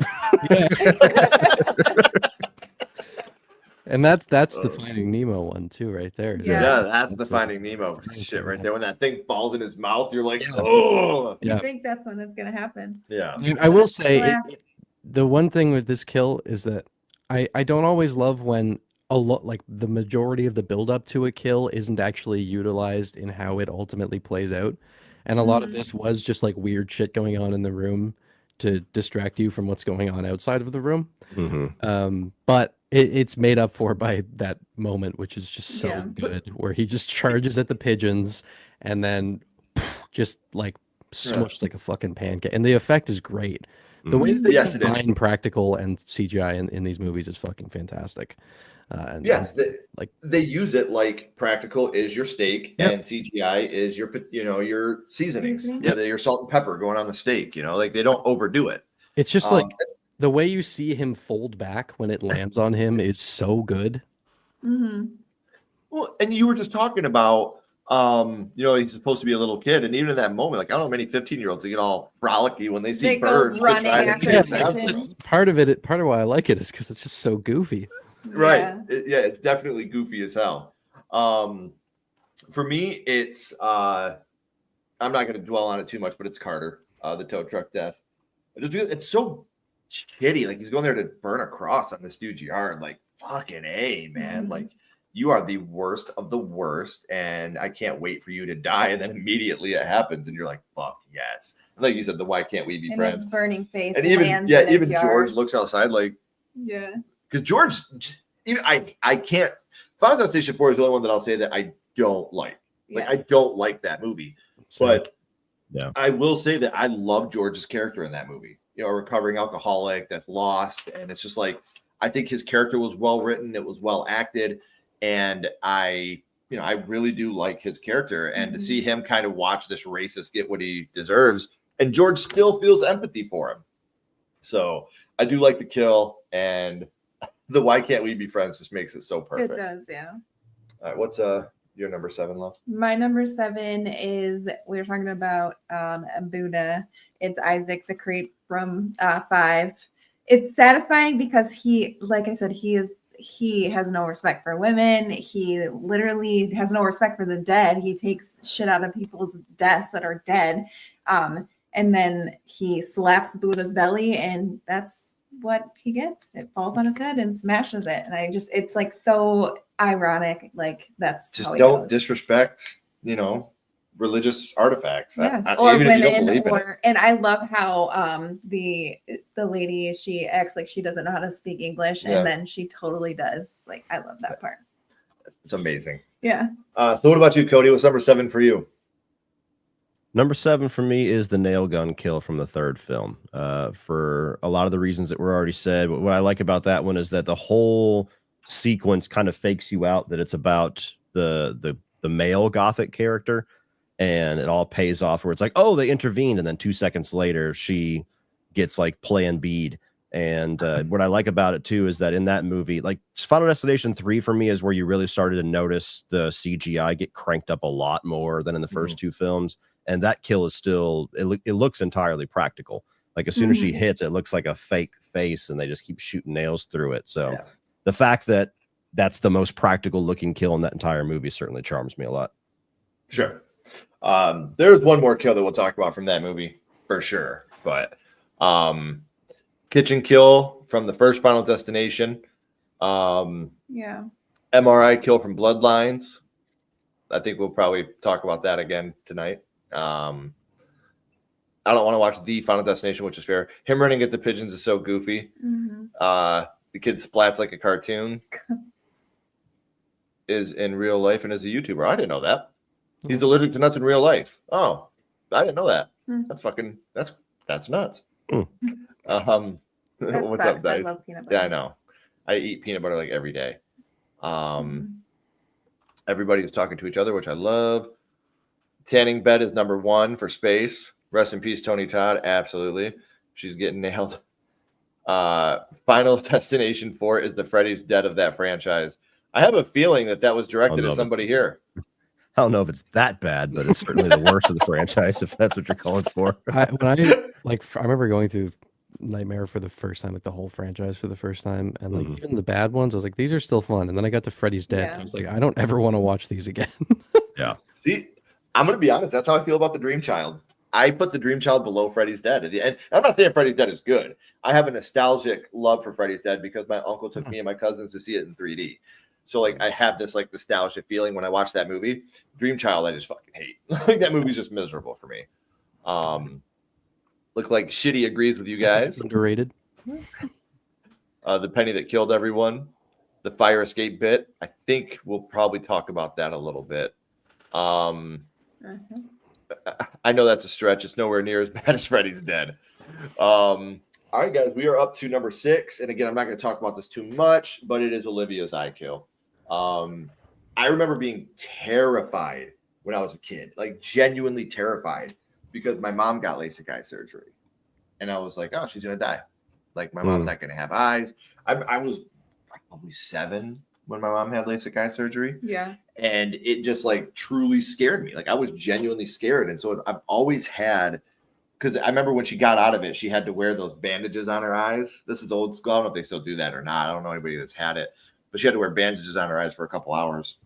G: And that's the Finding Nemo one too, right there.
E: Yeah, that's the Finding Nemo shit right there. When that thing falls in his mouth, you're like, oh.
D: You think that's when it's going to happen.
E: Yeah.
G: I will say, the one thing with this kill is that I don't always love when like the majority of the buildup to a kill isn't actually utilized in how it ultimately plays out. And a lot of this was just like weird shit going on in the room to distract you from what's going on outside of the room. But it's made up for by that moment, which is just so good, where he just charges at the pigeons and then just like smushed like a fucking pancake. And the effect is great. The way that they combine practical and CGI in these movies is fucking fantastic. They use it like practical is your steak and CGI is your seasonings. Yeah, your salt and pepper going on the steak. You know, like they don't overdo it. It's just like the way you see him fold back when it lands on him is so good. Well, and you were just talking about, he's supposed to be a little kid, and even in that moment, like I don't know many 15-year-olds that get all frolicky when they see birds. Just part of why I like it is because it's just so goofy. Right. It's definitely goofy as hell. For me, it's I'm not going to dwell on it too much, but it's Carter, the tow truck death. It's so shitty. Like he's going there to burn a cross on this dude's yard. Like fucking A, man. Like you are the worst of the worst, and I can't wait for you to die. And then immediately it happens, and you're like, fuck yes. And like you said, the why can't we be friends?
D: His burning face.
E: And even George looks outside like, because George, I can't. Final Destination 4 is the only one that I'll say that I don't like. Like, I don't like that movie. But
F: yeah,
E: I will say that I love George's character in that movie. You know, a recovering alcoholic that's lost. And it's just like, I think his character was well written. It was well acted. And I really do like his character. And to see him kind of watch this racist get what he deserves, and George still feels empathy for him. So I do like the kill, and the why can't we be friends just makes it so perfect.
D: It does, yeah.
E: All right, what's your number 7, love?
D: My number 7 is, we were talking about Buddha. It's Isaac the creep from 5. It's satisfying because he, like I said, he has no respect for women. He literally has no respect for the dead. He takes shit out of people's deaths that are dead. And then he slaps Buddha's belly, and that's what he gets. It falls on his head and smashes it. And it's like so ironic. Like, that's
E: just
D: how he
E: don't
D: goes.
E: disrespect, religious artifacts.
D: Yeah,
E: or
D: even
E: women,
D: if you don't believe in it. And I love how the lady, she acts like she doesn't know how to speak English, and then she totally does. Like, I love that part.
E: It's amazing.
D: Yeah.
E: So what about you, Cody? What's number 7 for you?
F: Number 7 for me is the nail gun kill from the third film. For a lot of the reasons that were already said, but what I like about that one is that the whole sequence kind of fakes you out that it's about the male gothic character, and it all pays off where it's like, oh, they intervened, and then 2 seconds later she gets like Plan B'd. And what I like about it too is that in that movie, like Final Destination 3 for me is where you really started to notice the CGI get cranked up a lot more than in the first 2 films. And that kill is still, it looks entirely practical. Like, as soon as she hits, it looks like a fake face, and they just keep shooting nails through it. So the fact that that's the most practical looking kill in that entire movie certainly charms me a lot.
E: Sure. There's one more kill that we'll talk about from that movie for sure. But kitchen kill from the first Final Destination. MRI kill from Bloodlines. I think we'll probably talk about that again tonight. I don't want to watch the Final Destination, which is fair. Him running at the pigeons is so goofy. The kid splats like a cartoon. Is in real life and is a YouTuber. I didn't know that. He's allergic to nuts in real life. Oh, I didn't know that. That's nuts. What's up, guys? Yeah, I know. I eat peanut butter like every day. Everybody is talking to each other, which I love. Tanning bed is number 1 for space. Rest in peace, Tony Todd. Absolutely. She's getting nailed. Final Destination 4 is the Freddy's Dead of that franchise. I have a feeling that was directed at somebody here.
F: I don't know if it's that bad, but it's certainly the worst of the franchise, if that's what you're calling for.
G: I remember going through Nightmare for the first time, like the whole franchise for the first time, and like even the bad ones, I was like, these are still fun. And then I got to Freddy's Dead, and I was like, I don't ever want to watch these again.
F: Yeah.
E: See, I'm gonna be honest. That's how I feel about the Dream Child. I put the Dream Child below Freddy's Dead. And I'm not saying Freddy's Dead is good. I have a nostalgic love for Freddy's Dead because my uncle took me and my cousins to see it in 3D. So like I have this like nostalgia feeling when I watch that movie. Dream Child, I just fucking hate. Like that movie's just miserable for me. Look like Shitty agrees with you guys.
G: Underrated.
E: The penny that killed everyone. The fire escape bit. I think we'll probably talk about that a little bit. I know that's a stretch. It's nowhere near as bad as Freddy's Dead. All right, guys, we are up to number 6. And again, I'm not going to talk about this too much, but it is Olivia's eye kill. I remember being terrified when I was a kid, like genuinely terrified, because my mom got LASIK eye surgery. And I was like, oh, she's going to die. Like, my mom's not going to have eyes. I was probably 7 when my mom had LASIK eye surgery.
D: Yeah.
E: And it just like truly scared me. Like I was genuinely scared. And so I've always had, because I remember when she got out of it, she had to wear those bandages on her eyes. This is old school. I don't know if they still do that or not. I don't know anybody that's had it, but she had to wear bandages on her eyes for a couple hours.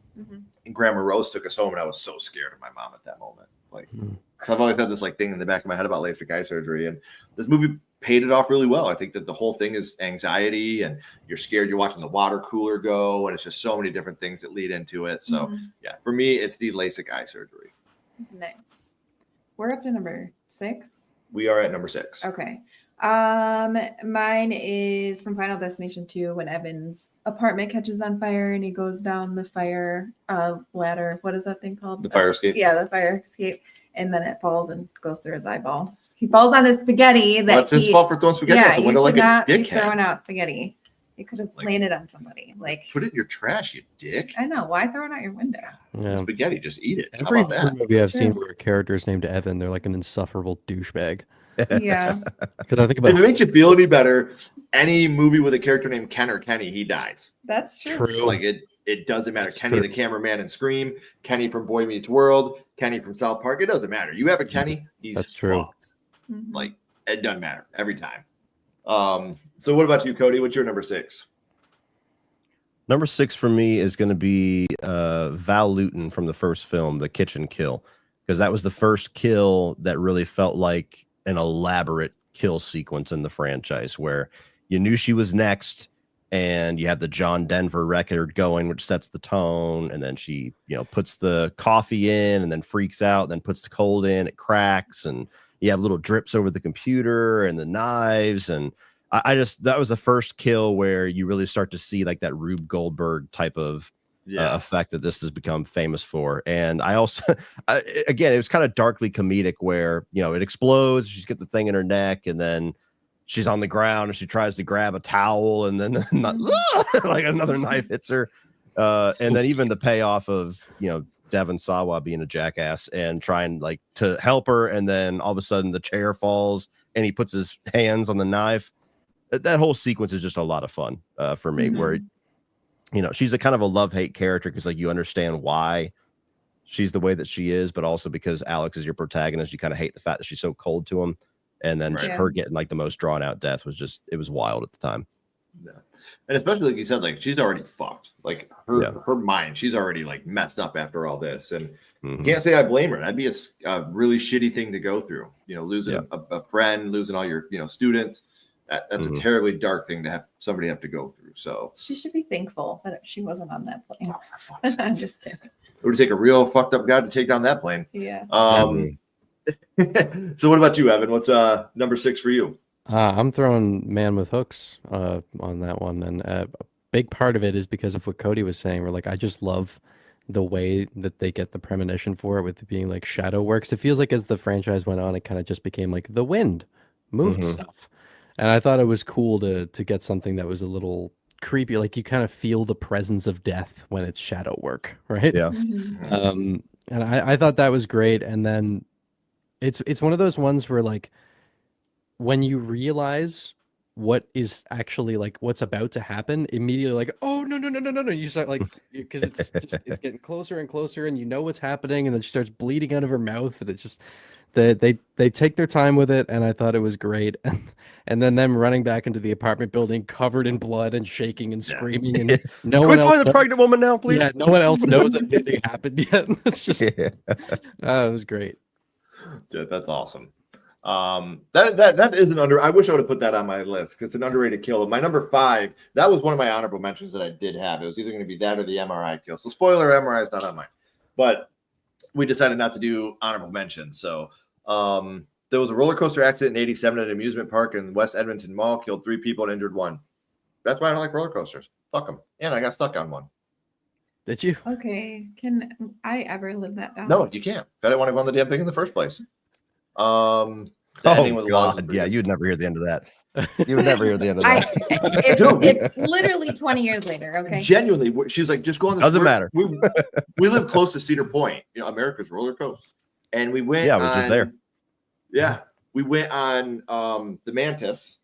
E: And Grandma Rose took us home, and I was so scared of my mom at that moment. Like, I've always had this like thing in the back of my head about LASIK eye surgery, and this movie paid it off really well. I think that the whole thing is anxiety, and you're scared. You're watching the water cooler go, and it's just so many different things that lead into it. So, yeah, for me, it's the LASIK eye surgery.
D: Nice. We're up to number 6.
E: We are at number 6.
D: Okay. Mine is from Final Destination 2 when Evan's apartment catches on fire and he goes down the fire ladder. What is that thing called?
E: The fire escape.
D: Yeah, the fire escape. And then it falls and goes through his eyeball. He falls on his spaghetti.
E: That's his fault for throwing spaghetti out the window like a dickhead.
D: Throwing out spaghetti. You could have landed on somebody. Like,
E: put it in your trash, you dick.
D: I know. Why throw it out your window?
G: Yeah.
E: Spaghetti, just eat it.
G: Every
E: How about that?
G: movie I've seen where a character is named Evan, they're like an insufferable douchebag.
D: Yeah.
G: Because I think about
E: If it makes you feel any better, any movie with a character named Ken or Kenny, he dies.
D: That's true.
E: Like it doesn't matter.
G: That's
E: Kenny
G: true.
E: the cameraman in Scream, Kenny from Boy Meets World, Kenny from South Park. It doesn't matter. You have a Kenny, he's
G: That's true.
E: fucked. Like it doesn't matter every time. So what about you, Cody? What's your number 6?
F: Number 6 for me is going to be Val Luton from the first film, The Kitchen Kill, because that was the first kill that really felt like an elaborate kill sequence in the franchise where you knew she was next and you had the John Denver record going, which sets the tone. And then she, puts the coffee in and then freaks out, then puts the cold in, it cracks. And you have little drips over the computer and the knives. And that was the first kill where you really start to see like that Rube Goldberg type of effect that this has become famous for. And I also, again, it was kind of darkly comedic where, it explodes. She's got the thing in her neck and then she's on the ground and she tries to grab a towel and then like another knife hits her. And then even the payoff of, Devon Sawa being a jackass and trying like to help her. And then all of a sudden the chair falls and he puts his hands on the knife. That whole sequence is just a lot of fun for me where, she's a kind of a love-hate character because like you understand why she's the way that she is, but also because Alex is your protagonist, you kind of hate the fact that she's so cold to him. And then her getting like the most drawn out death it was wild at the time.
E: Yeah. And especially like you said, like she's already fucked. Like her mind, she's already like messed up after all this. And you can't say I blame her. That'd be a really shitty thing to go through. Losing a friend, losing all your students. That's a terribly dark thing to have somebody have to go through. So
D: she should be thankful that she wasn't on that plane.
E: Oh, for fuck's sake.
D: I'm just kidding.
E: It would take a real fucked up guy to take down that plane.
D: Yeah.
E: So what about you, Evan? What's number 6 for you?
G: I'm throwing Man with Hooks on that one. And a big part of it is because of what Cody was saying. Where like, I just love the way that they get the premonition for it with it being like shadow works. It feels like as the franchise went on, it kind of just became like the wind moved stuff. And I thought it was cool to get something that was a little creepy. Like you kind of feel the presence of death when it's shadow work, right?
F: Yeah.
G: And I thought that was great. And then it's one of those ones where like when you realize what is actually like what's about to happen, immediately like, oh no. You start like because it's getting closer and closer and you know what's happening, and then she starts bleeding out of her mouth, and it's just they take their time with it, and I thought it was great. And then them running back into the apartment building covered in blood and shaking and screaming, and no one else
F: find the pregnant woman now, please.
G: Yeah, no one else knows that anything happened yet. It's just it was great.
E: Dude, that's awesome. That is I wish I would have put that on my list because it's an underrated kill. My number 5, that was one of my honorable mentions that I did have. It was either going to be that or the MRI kill. So spoiler, MRI is not on mine, but we decided not to do honorable mentions. So there was a roller coaster accident in '87 at an amusement park in West Edmonton Mall, killed 3 people and injured 1. That's why I don't like roller coasters. Fuck them. And I got stuck on one.
G: Did you?
D: Okay. Can I ever live that down?
E: No, you can't. I didn't want to go on the damn thing in the first place.
F: Oh God, yeah, you'd never hear the end of that. You would never hear the end of that.
D: It's literally 20 years later. Okay.
E: Genuinely, she's like, just go on this.
F: Doesn't matter.
E: We live close to Cedar Point, America's roller coaster, and we went.
F: Yeah, I was just there.
E: Yeah, we went on the Mantis.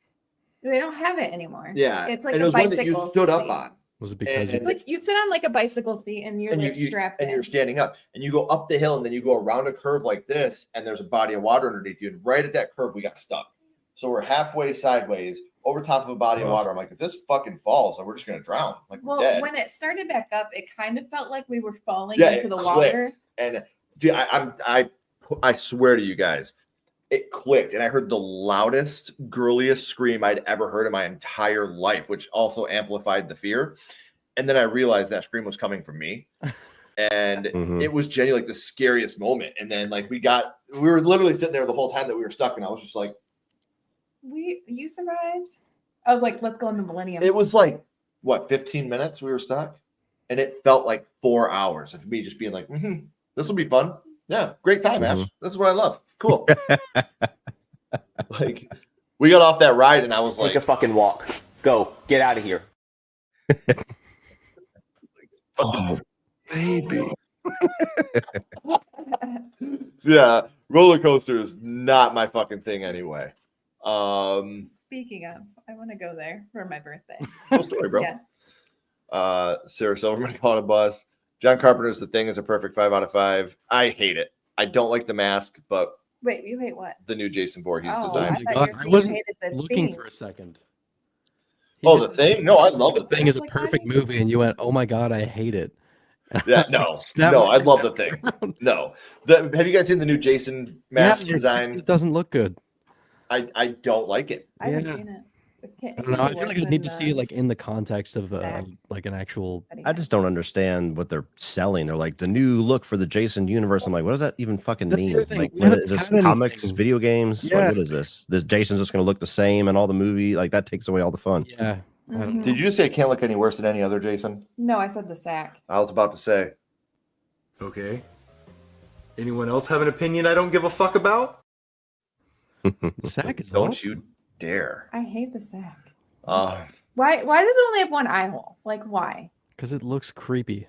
D: They don't have it anymore.
E: Yeah,
D: it's like
E: and it
D: a
E: was one that
D: bicycle
E: you stood up
D: seat.
E: on.
G: Was it because
E: And
D: Like you sit on like a bicycle seat and you're like strapped in.
E: And you're standing up and you go up the hill and then you go around a curve like this and there's a body of water underneath you. And right at that curve, we got stuck. So we're halfway sideways over top of a body of water. I'm like, if this fucking falls, we're just going to drown. Like,
D: well,
E: we're dead.
D: when it started back up, it kind of felt like we were falling into the water.
E: And dude, I swear to you guys, it clicked and I heard the loudest, girliest scream I'd ever heard in my entire life, which also amplified the fear. And then I realized that scream was coming from me. And it was genuinely like the scariest moment. And then like we were literally sitting there the whole time that we were stuck. And I was just like,
D: You survived. I was like, let's go in the Millennium.
E: It was like what 15 minutes we were stuck, and it felt like 4 hours of me just being like, this will be fun. Yeah, great time, Ash. This is what I love. Cool. Like we got off that ride, and I was like,
C: take a fucking walk. Go. Get out of here.
E: oh, baby. Yeah, roller coaster is not my fucking thing anyway.
D: Speaking of, I want to go there for my birthday.
E: Cool story, bro.
D: Yeah.
E: Sarah Silverman calling a bus. John Carpenter's The Thing is a perfect 5 out of 5. I hate it. I don't like the mask, but
D: Wait, you hate what?
E: the new Jason Voorhees
D: Oh,
E: design.
D: I thought you were
G: I
D: saying
G: wasn't
D: you hated the
G: looking
D: Thing.
G: for a second.
E: Oh, The Thing? No, I love
G: The
E: The
G: Thing is a
D: Like,
G: perfect
D: why do you-
G: movie, and you went, "Oh my god, I hate it."
E: Yeah, no,
G: Snap
E: no,
G: my
E: I love The
G: head
E: Thing.
G: around.
E: No. Have you guys seen the new Jason mask
G: Yeah,
E: design?
G: It doesn't look good.
E: I don't like it.
D: I haven't
G: Yeah.
D: seen it.
G: I don't know. I feel like I need to see it like in the context of
D: Sack.
G: like an actual.
F: I just don't understand what they're selling. They're like the new look for the Jason universe. I'm like, what does that even fucking
G: That's the
F: mean?
G: other thing.
F: Like,
G: We
F: what
G: haven't
F: is this
G: had
F: comics,
G: anything.
F: video games?
G: Yeah.
F: Like, what is this? The Jason's just going to look the same in all the movie. Like that takes away all the fun.
G: Yeah. I don't know.
E: Did you say it can't look any worse than any other Jason?
D: No, I said the sack.
E: I was about to say.
H: Okay. Anyone else have an opinion I don't give a fuck about?
G: The sack is
E: Don't
G: awesome.
E: you dare.
D: I hate the sack.
E: Uh,
D: Why does it only have one eye hole? Like why?
G: Because it looks creepy.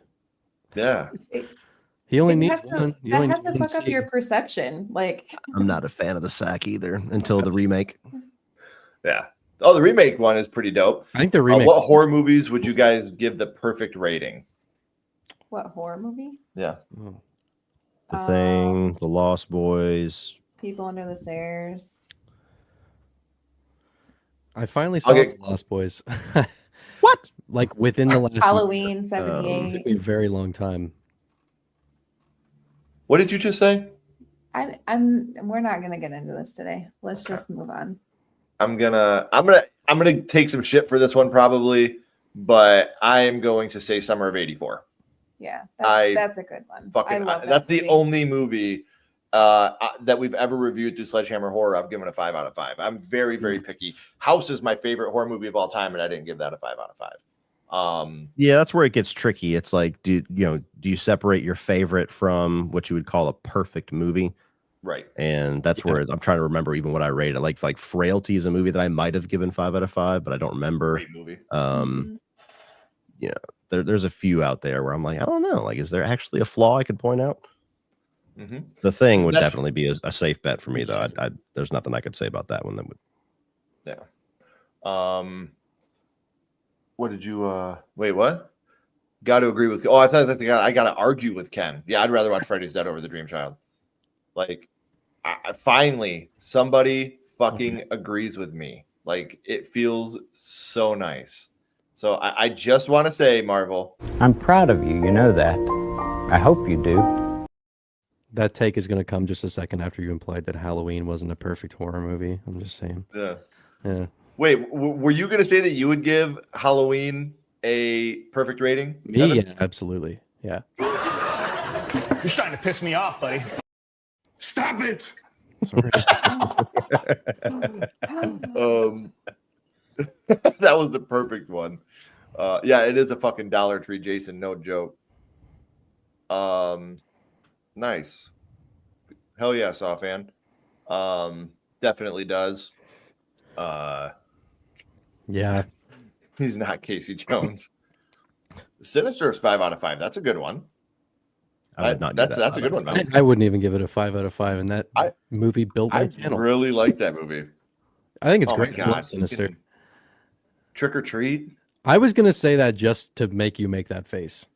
E: yeah.
G: He only
D: It
G: needs
D: has to-
G: one. You
D: that
G: only
D: has to
G: need one
D: fuck up
G: seed.
D: your perception. Like
F: I'm not a fan of the sack either until the remake.
E: Yeah. Oh, the remake one is pretty dope.
G: I think the remake.
E: What horror movies would you guys give the perfect rating?
D: what horror movie?
E: Yeah.
G: Oh.
F: The Thing, The Lost Boys.
D: People Under the Stairs.
G: I finally saw
E: Okay.
G: The Lost Boys.
F: What?
G: Like within the last year.
D: Halloween
G: It
D: 78.
G: took me a very long time.
E: What did you just say?
D: We're not gonna get into this today. Let's just move on.
E: I'm gonna take some shit for this one probably, but I am going to say Summer of '84.
D: Yeah,
E: I
D: that's a good one.
E: Fucking,
D: I love
E: that's
D: that
E: the
D: movie.
E: only movie that we've ever reviewed through Sledgehammer Horror. I've given a 5 out of 5. I'm very, very picky. House is my favorite horror movie of all time, and I didn't give that a 5 out of 5.
F: Yeah, that's where it gets tricky. It's like, do you separate your favorite from what you would call a perfect movie?
E: Right.
F: And that's where I'm trying to remember even what I rated. Like Frailty is a movie that I might have given 5 out of 5, but I don't remember.
E: Great movie.
F: You know, there's a few out there where I'm like, I don't know. Like, is there actually a flaw I could point out?
E: Mm-hmm.
F: The Thing would
E: That's-
F: definitely be a safe bet for me, though. There's nothing I could say about that one that would.
E: Yeah. What did you wait, what? Got to agree with I thought that's the guy I gotta argue with Ken. Yeah, I'd rather watch Freddy's Dead over The Dream Child. Like I finally somebody fucking agrees with me. Like it feels so nice. So I just want to say, Marvel,
I: I'm proud of you, you know that. I hope you do.
G: That take is going to come just a second after you implied that Halloween wasn't a perfect horror movie. I'm just saying. Yeah.
E: Wait, were you gonna say that you would give Halloween a perfect rating?
G: Me,
E: Evan?
G: yeah, absolutely. Yeah.
C: You're starting to piss me off, buddy.
A: Stop it!
G: Sorry.
E: That was the perfect one. Yeah, it is a fucking Dollar Tree, Jason. No joke. Nice. Hell yeah, Saw fan. Definitely does.
G: Yeah.
E: He's not Casey Jones. Sinister is 5 out of 5. That's a good one.
F: I would not. give
E: That's a good one, man.
G: I wouldn't even give it a 5 out of 5. And that
E: I-
G: movie built my
E: I
G: channel.
E: really like that movie.
G: I think it's
E: Oh my
G: great. I love
E: God.
G: Sinister.
E: Trick or Treat?
G: I was going to say that just to make you make that face.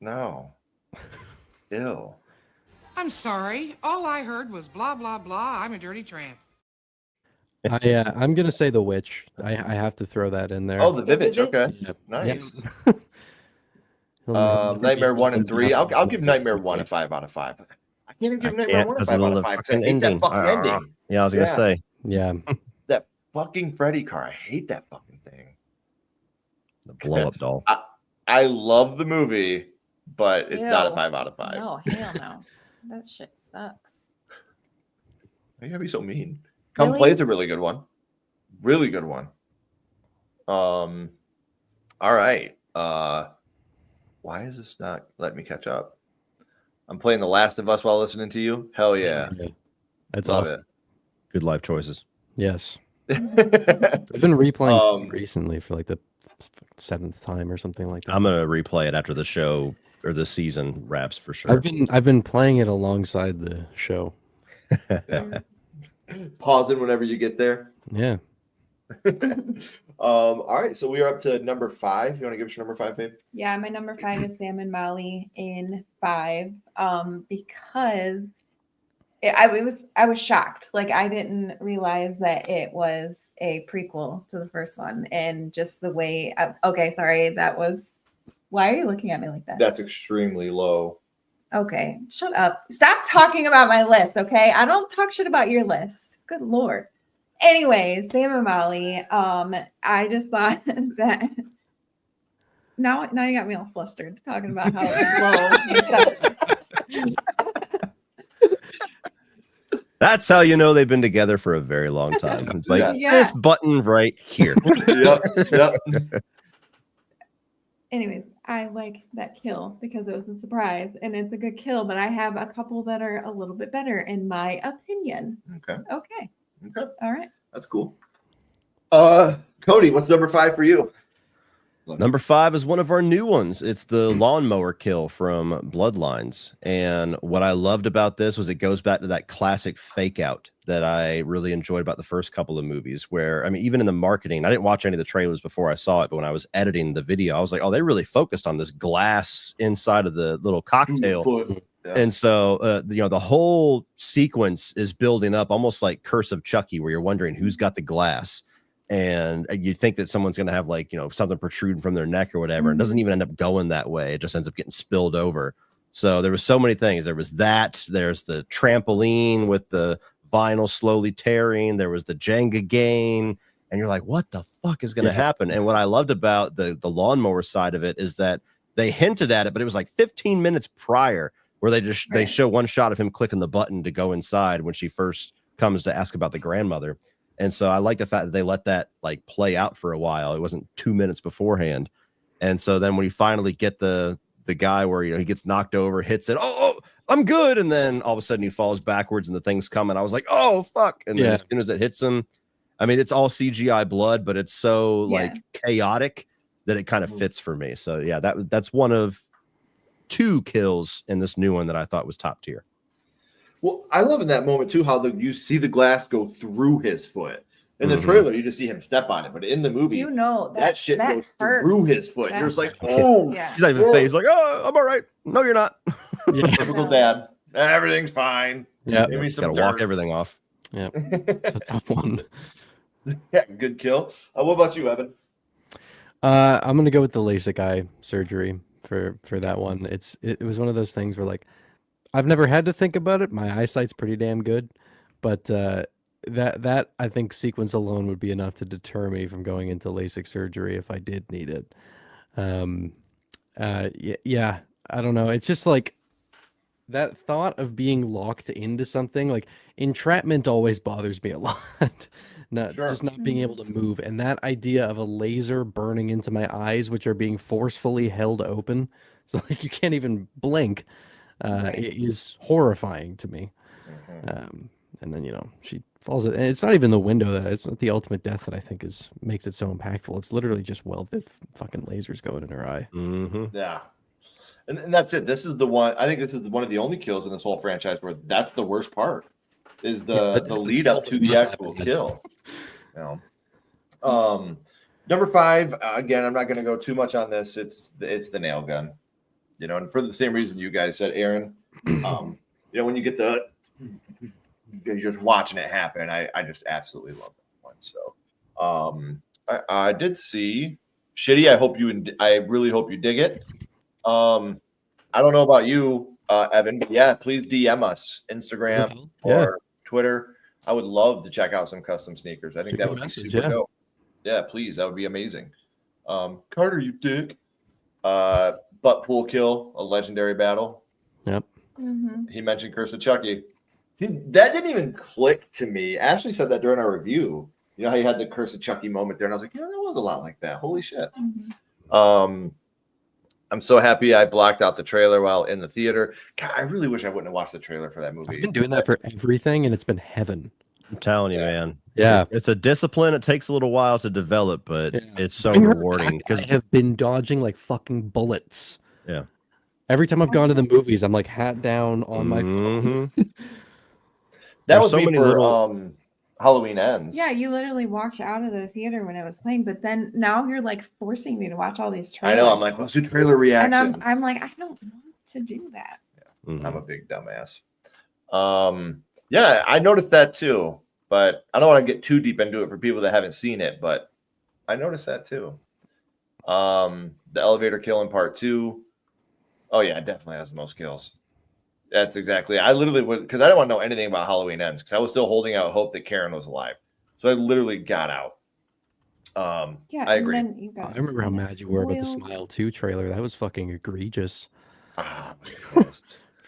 E: No. Ew.
J: I'm sorry. All I heard was blah, blah, blah. I'm a dirty tramp.
G: I'm going to say The Witch. I have to throw that in there.
E: Oh, the Vivitch. Okay.
G: Yep.
E: Nice.
G: Yep.
E: Nightmare 1 and 3. I'll give Nightmare 1 a 5 out of 5. I can't even give Nightmare 1 a 5 out of 5. I hate that fucking ending.
F: Yeah, I was gonna
E: Yeah.
F: say.
G: Yeah.
E: That fucking Freddy car. I hate that fucking thing.
F: The blow up doll.
E: I love the movie, but it's not a
D: Ew.
E: 5 out of 5.
D: No, hell no. That shit sucks.
E: You gotta be so mean. Come
D: Really?
E: Play is a really good one. Really good one. All right. Why is this not letting me catch up? I'm playing The Last of Us while listening to you. Hell yeah.
G: That's
E: Love
G: awesome.
F: Good life choices.
G: Yes.
E: it.
G: I've been replaying recently for like the 7th time or something like that.
F: I'm gonna replay it after the show or the season wraps for sure.
G: I've been playing it alongside the show.
E: Pausing whenever you get there.
G: Yeah.
E: All right, so we are up to number 5. You want to give us your number 5, babe?
D: Yeah, my number 5 is Sam and Molly in 5. Because I was shocked. Like, I didn't realize that it was a prequel to the first one, and just the way. Okay, sorry, that was. Why are you looking at me like that?
E: That's extremely low.
D: Okay, shut up. Stop talking about my list, okay? I don't talk shit about your list. Good Lord. Anyways, Sam and Molly, I just thought that now you got me all flustered talking about how it's low.
F: That's how you know they've been together for a very long time. It's like this button right here.
E: Yep.
D: Anyways, I like that kill because it was a surprise and it's a good kill, but I have a couple that are a little bit better in my opinion.
E: Okay.
D: All right.
E: That's cool. Cody, what's number 5 for you?
F: Number 5 is one of our new ones. It's the lawnmower kill from Bloodlines. And what I loved about this was it goes back to that classic fake out that I really enjoyed about the first couple of movies, where, I mean, even in the marketing, I didn't watch any of the trailers before I saw it, but when I was editing the video, I was like, oh, they really focused on this glass inside of the little cocktail.
E: Yeah.
F: And so, the whole sequence is building up almost like Curse of Chucky, where you're wondering who's got the glass. And you think that someone's going to have something protruding from their neck or whatever. It doesn't even end up going that way. It just ends up getting spilled over. So there was so many things. There was that. There's the trampoline with the vinyl slowly tearing. There was the Jenga game. And you're like, what the fuck is going to happen? And what I loved about the lawnmower side of it is that they hinted at it, but it was like 15 minutes prior where they show one shot of him clicking the button to go inside when she first comes to ask about the grandmother. And so I like the fact that they let that play out for a while. It wasn't 2 minutes beforehand. And so then when you finally get the guy where he gets knocked over, hits it, oh, I'm good, and then all of a sudden he falls backwards and the thing's coming. I was like, oh fuck! And then as soon as it hits him, I mean, it's all CGI blood, but it's so chaotic that it kind of fits for me. So yeah, that's one of 2 kills in this new one that I thought was top tier.
E: Well, I love in that moment too how you see the glass go through his foot. In the trailer, you just see him step on it, but in the movie, that shit goes through his foot. You're just like, oh,
F: he's not even phased. Like, oh, I'm all right. No, you're not.
E: Typical dad. Everything's fine.
G: Yeah,
E: give me some
F: gotta walk everything off.
G: Yeah, it's a tough one.
E: Yeah, good kill. What about you, Evan?
G: I'm gonna go with the LASIK eye surgery for that one. It was one of those things where I've never had to think about it. My eyesight's pretty damn good, but that I think sequence alone would be enough to deter me from going into LASIK surgery if I did need it. Yeah, I don't know. It's just that thought of being locked into something. Entrapment always bothers me a lot. Just not being able to move, and that idea of a laser burning into my eyes, which are being forcefully held open, so you can't even blink. It is horrifying to me. And then she falls. And it's not even the window it's not the ultimate death that I think makes it so impactful. It's literally just welded fucking lasers going in her eye.
E: Yeah, and that's it. This is the one. I think this is one of the only kills in this whole franchise where that's the worst part. Is the lead up to the actual kill. Number 5. Again, I'm not going to go too much on this. It's the nail gun. And for the same reason you guys said, Aaron, when you get you're just watching it happen. I just absolutely love that one. So I did see Shitty. I really hope you dig it. I don't know about you, Evan, but yeah, please DM us Instagram or Twitter. I would love to check out some custom sneakers. I think that would be super dope. Yeah, please. That would be amazing. Carter, you dick. Butt pool kill, a legendary battle.
G: Yep.
E: He mentioned Curse of Chucky. That didn't even click to me. Ashley said that during our review. You know how you had the Curse of Chucky moment there, and I was like, yeah, that was a lot like that. Holy shit. I'm so happy I blocked out the trailer while in the theater. God, I really wish I wouldn't have watched the trailer for that movie.
G: I've been doing that for everything, and it's been heaven.
F: I'm telling you, man.
G: Yeah.
F: It's a discipline. It takes a little while to develop, but it's so
G: Bring her
F: rewarding
G: back.
F: because
G: I have been dodging like fucking bullets.
F: Yeah.
G: Every time I've gone to the movies, I'm like hat down on my phone.
E: That was so many little Halloween Ends.
D: Yeah, you literally walked out of the theater when it was playing, but then now you're like forcing me to watch all these trailers.
E: I know. I'm like, let's do trailer reaction.
D: And I'm like, I don't want to do that.
E: I'm a big dumbass. Yeah, I noticed that too, but I don't want to get too deep into it for people that haven't seen it, but I noticed that too. The elevator kill in part 2. Oh yeah, it definitely has the most kills. That's exactly. I literally would, because I didn't want to know anything about Halloween Ends because I was still holding out hope that Karen was alive. So I literally got out.
D: Yeah,
E: I agree.
D: And then you got
G: I remember how mad you were about the
D: spoiled.
G: Smile 2 trailer. That was fucking egregious.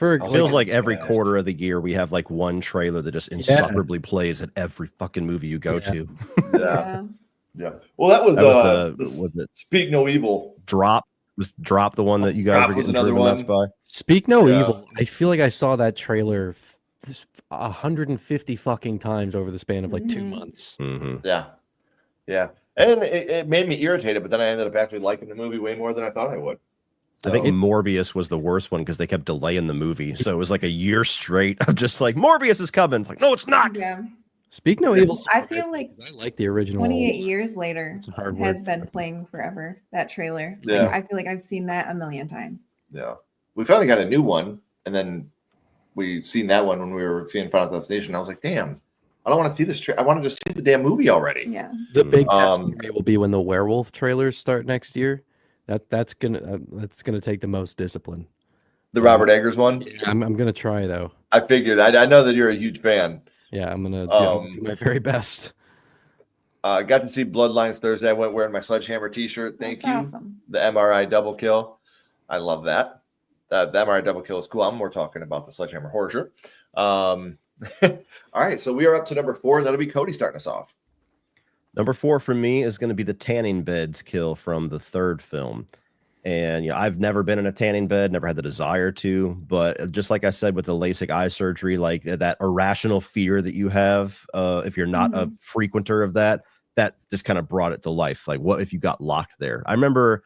F: It feels like every quarter of the year we have like one trailer that just insufferably plays at every fucking movie you go to.
E: Yeah. Well, that was
F: was it
E: Speak No Evil.
F: Drop the one that you guys were getting driven nuts by?
G: Speak No Evil. I feel like I saw that trailer 150 fucking times over the span of like 2 months.
E: Yeah. Yeah. And it made me irritated, but then I ended up actually liking the movie way more than I thought I would.
F: I think Morbius was the worst one because they kept delaying the movie. So it was like a year straight of just like, Morbius is coming. It's like, no, it's not.
D: Yeah.
G: Speak No Evil.
D: I feel like
G: I like the original.
D: 28 years later
G: It's a hard
D: has
G: word.
D: been playing forever. That trailer.
E: Yeah.
D: Like, I feel like I've seen that a million times.
E: Yeah. We finally got a new one, and then we seen that one when we were seeing Final Destination. I was like, damn, I don't want to see this. I want to just see the damn movie already.
D: Yeah.
G: The big test for me will be when the werewolf trailers start next year. That's gonna take the most discipline.
E: The Robert Eggers one.
G: Yeah, I'm gonna try though.
E: I figured. I know that you're a huge fan.
G: Yeah, I'm gonna do my very best.
E: I got to see Bloodlines Thursday. I went wearing my Sledgehammer T-shirt. Thank you.
D: Awesome.
E: The MRI double kill. I love that. The MRI double kill is cool. I'm more talking about the Sledgehammer horror shirt. All right, so we are up to number 4. That'll be Cody starting us off.
F: Number 4 for me is going to be the tanning beds kill from the 3rd film. And I've never been in a tanning bed, never had the desire to, but just like I said with the LASIK eye surgery, like that irrational fear that you have if you're not a frequenter of that just kind of brought it to life. Like, what if you got locked there? I remember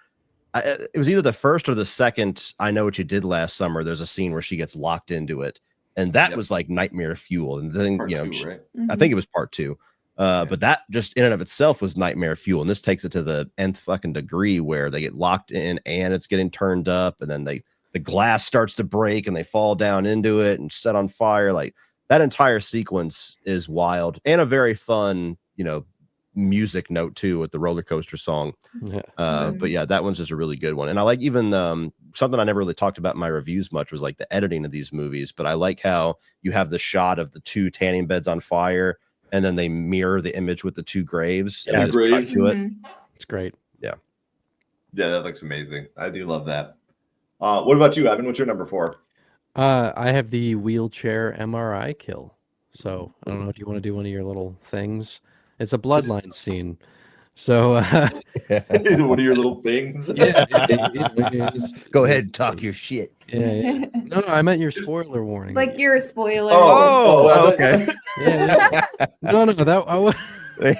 F: it was either the first or the second I Know What You Did Last Summer. There's a scene where she gets locked into it, and that was like nightmare fuel. And then
E: Part 2, right?
F: I think it was part 2. But that just in and of itself was nightmare fuel. And this takes it to the nth fucking degree where they get locked in and it's getting turned up. And then the glass starts to break and they fall down into it and set on fire. Like that entire sequence is wild and a very fun, music note too with the roller coaster song. But yeah, that one's just a really good one. And I like even something I never really talked about in my reviews much was like the editing of these movies. But I like how you have the shot of the 2 tanning beds on fire. And then they mirror the image with the 2 graves. And
E: graves.
F: cut to it.
G: It's great.
F: Yeah.
E: Yeah, that looks amazing. I do love that. What about you, Evan? What's your number 4?
G: I have the wheelchair MRI kill. So I don't know if you want to do one of your little things. It's a Bloodlines scene. So
E: one of your little things.
F: Go ahead and talk your shit.
G: Yeah. No, I meant your spoiler warning.
D: Like you're a spoiler.
F: Okay.
G: Yeah. No, that I was.
E: I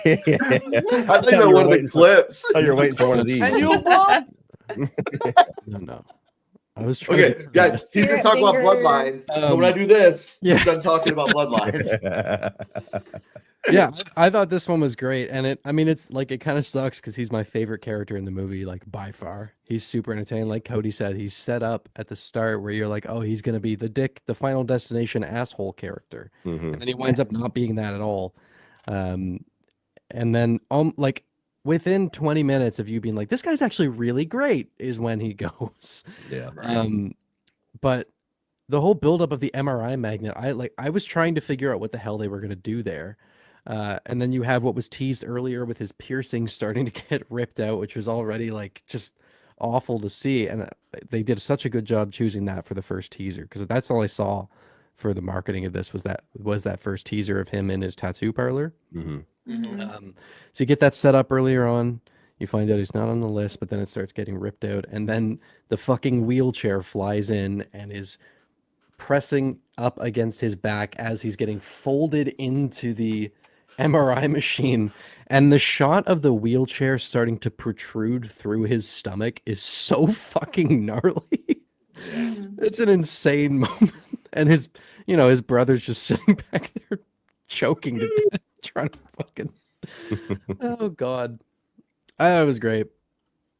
E: thought you were one of the clips.
F: Oh, you're waiting for one of these.
G: No. I was trying.
E: Okay, guys, he's gonna talk about Bloodlines. So when I do this, he's done talking about Bloodlines.
G: Yeah, I thought this one was great, and it's like it kind of sucks because he's my favorite character in the movie, like by far. He's super entertaining. Like Cody said, he's set up at the start where you're like, oh, he's gonna be the Final Destination asshole character, and then he winds up not being that at all. And then like within 20 minutes of you being like, this guy's actually really great, is when he goes.
F: Yeah.
G: But the whole buildup of the MRI magnet, I was trying to figure out what the hell they were gonna do there. And then you have what was teased earlier with his piercing starting to get ripped out, which was already like just awful to see. And they did such a good job choosing that for the first teaser because that's all I saw for the marketing of this was that first teaser of him in his tattoo parlor.
E: Mm-hmm.
G: So you get that set up earlier on. You find out he's not on the list, but then it starts getting ripped out, and then the fucking wheelchair flies in and is pressing up against his back as he's getting folded into the MRI machine. And the shot of the wheelchair starting to protrude through his stomach is so fucking gnarly. It's an insane moment. And his brother's just sitting back there choking to death, trying to fucking. Oh God. It was great.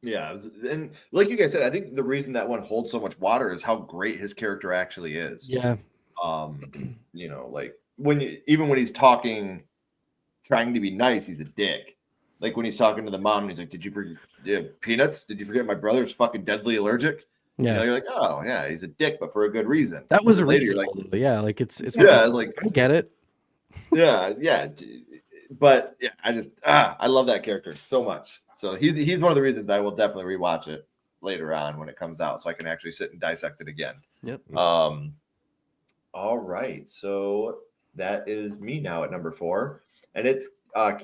E: Yeah, and like you guys said, I think the reason that one holds so much water is how great his character actually is.
G: Yeah.
E: Like when he's talking, trying to be nice, he's a dick. Like when he's talking to the mom, and he's like, "Did you forget peanuts? Did you forget my brother's fucking deadly allergic?"
G: Yeah,
E: you're like, "Oh yeah, he's a dick, but for a good reason."
G: that was a
E: later.
G: reason.
E: You're like,
G: yeah, like it's
E: yeah, it's like
G: I get it.
E: yeah, but yeah, I love that character so much. So he's one of the reasons I will definitely rewatch it later on when it comes out, so I can actually sit and dissect it again.
G: Yep.
E: All right, so that is me now at number 4, and it's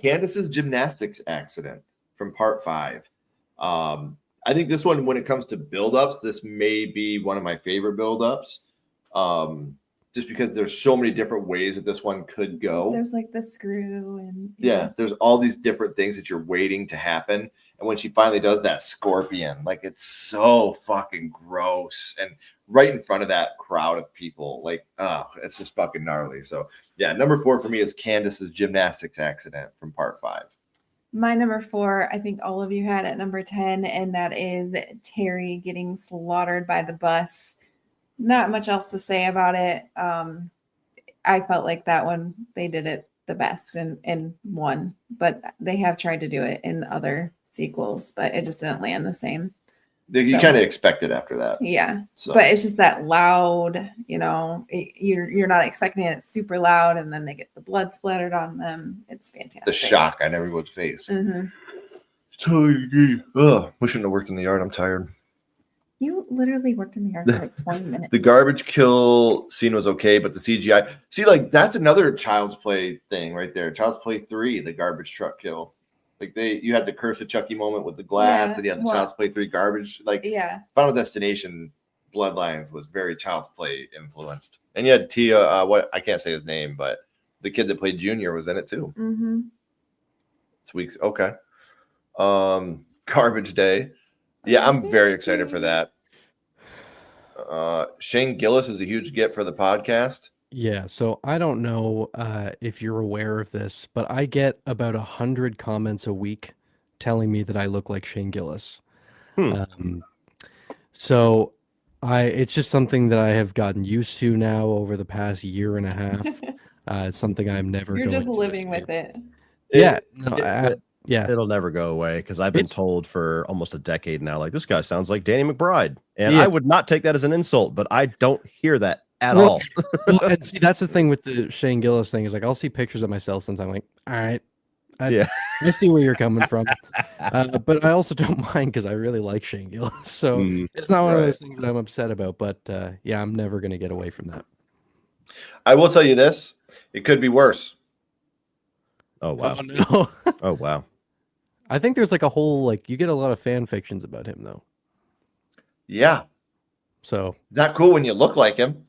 E: Candace's gymnastics accident from part 5. I think this one, when it comes to build-ups, this may be one of my favorite build-ups. Just because there's so many different ways that this one could go.
D: There's like the screw and
E: there's all these different things that you're waiting to happen. And when she finally does that scorpion, like it's so fucking gross. And right in front of that crowd of people, like, it's just fucking gnarly. So yeah, number 4 for me is Candace's gymnastics accident from part 5.
D: My number 4, I think all of you had at number 10, and that is Terry getting slaughtered by the bus. Not much else to say about it. I felt like that one, they did it the best in one, but they have tried to do it in other sequels, but it just didn't land the same.
E: You kind of expect it after that.
D: Yeah.
E: So.
D: But it's just that loud, you're not expecting it. It's super loud, and then they get the blood splattered on them. It's fantastic.
E: The shock on everyone's face.
D: Mm-hmm.
E: Totally agree. Ugh, we shouldn't have worked in the yard. I'm tired.
D: You literally worked in the yard for like 20 minutes.
E: The garbage kill scene was okay, but the CGI, see, like that's another Child's Play thing right there. Child's Play 3, the garbage truck kill. Like you had the Curse of Chucky moment with the glass, then you had the Child's Play 3 garbage. Like Final Destination Bloodlines was very Child's Play influenced. And you had Tia, what I can't say his name, but the kid that played Junior was in it too.
D: Mm-hmm.
E: It's weeks. Okay. Garbage Day. Yeah, I'm very excited for that. Shane Gillis is a huge get for the podcast.
G: Yeah, so I don't know if you're aware of this, but I get about 100 comments a week telling me that I look like Shane Gillis. So it's just something that I have gotten used to now over the past year and a half. It's something I'm never.
D: You're
G: going
D: just
G: to
D: living
G: escape.
D: with it.
G: Yeah, no, yeah,
F: it'll never go away because I've been told for almost a decade now, like this guy sounds like Danny McBride, and I would not take that as an insult, but I don't hear that at all.
G: Well, and see, that's the thing with the Shane Gillis thing is like I'll see pictures of myself sometimes, like, all right, I see where you're coming from, but I also don't mind because I really like Shane Gillis, so it's not one of those things that I'm upset about. But yeah, I'm never gonna get away from that.
E: I will tell you this: it could be worse.
F: Oh wow!
G: Oh no!
F: Oh wow!
G: I think there's like a whole you get a lot of fan fictions about him though.
E: Yeah.
G: So
E: not cool when you look like him.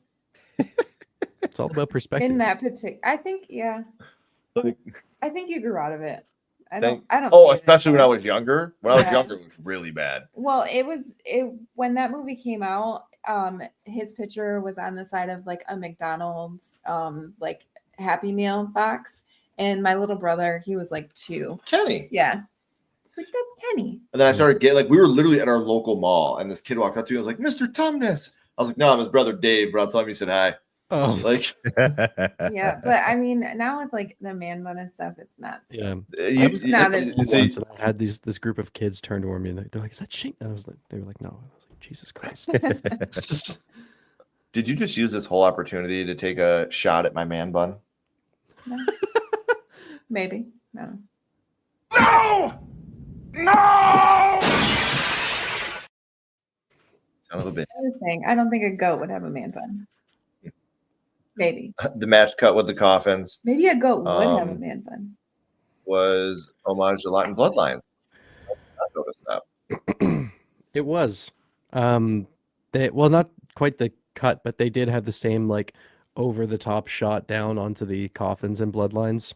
G: It's all about perspective.
D: In that particular, I think you grew out of it. I don't.
E: Oh, especially when I was younger. When I was younger, it was really bad.
D: Well, when that movie came out. His picture was on the side of like a McDonald's like Happy Meal box, and my little brother, he was like 2.
E: Kenny.
D: Yeah. Like that's Kenny.
E: And then I started getting we were literally at our local mall, and this kid walked up to me. I was like, "Mr. Tumnus." I was like, "No, I'm his brother Dave," but I'll tell him you said hi.
G: Oh,
D: yeah, but I mean, now with like the man bun and stuff, it's not.
G: Yeah,
D: I was not.
G: Once and I had this group of kids turn toward me, and they're like, "Is that Shane?" And they were like, "No." I was like, "Jesus Christ!"
E: Did you just use this whole opportunity to take a shot at my man bun?
D: No. Maybe. No.
E: No! Son of a bitch.
D: I was saying, I don't think a goat would have a man bun. Maybe.
E: The match cut with the coffins
D: Maybe a goat would have a
E: Um,
D: man bun.
E: was homage to Latin Bloodlines. I noticed that.
G: It was. Well, not quite the cut, but they did have the same like over the top shot down onto the coffins and bloodlines.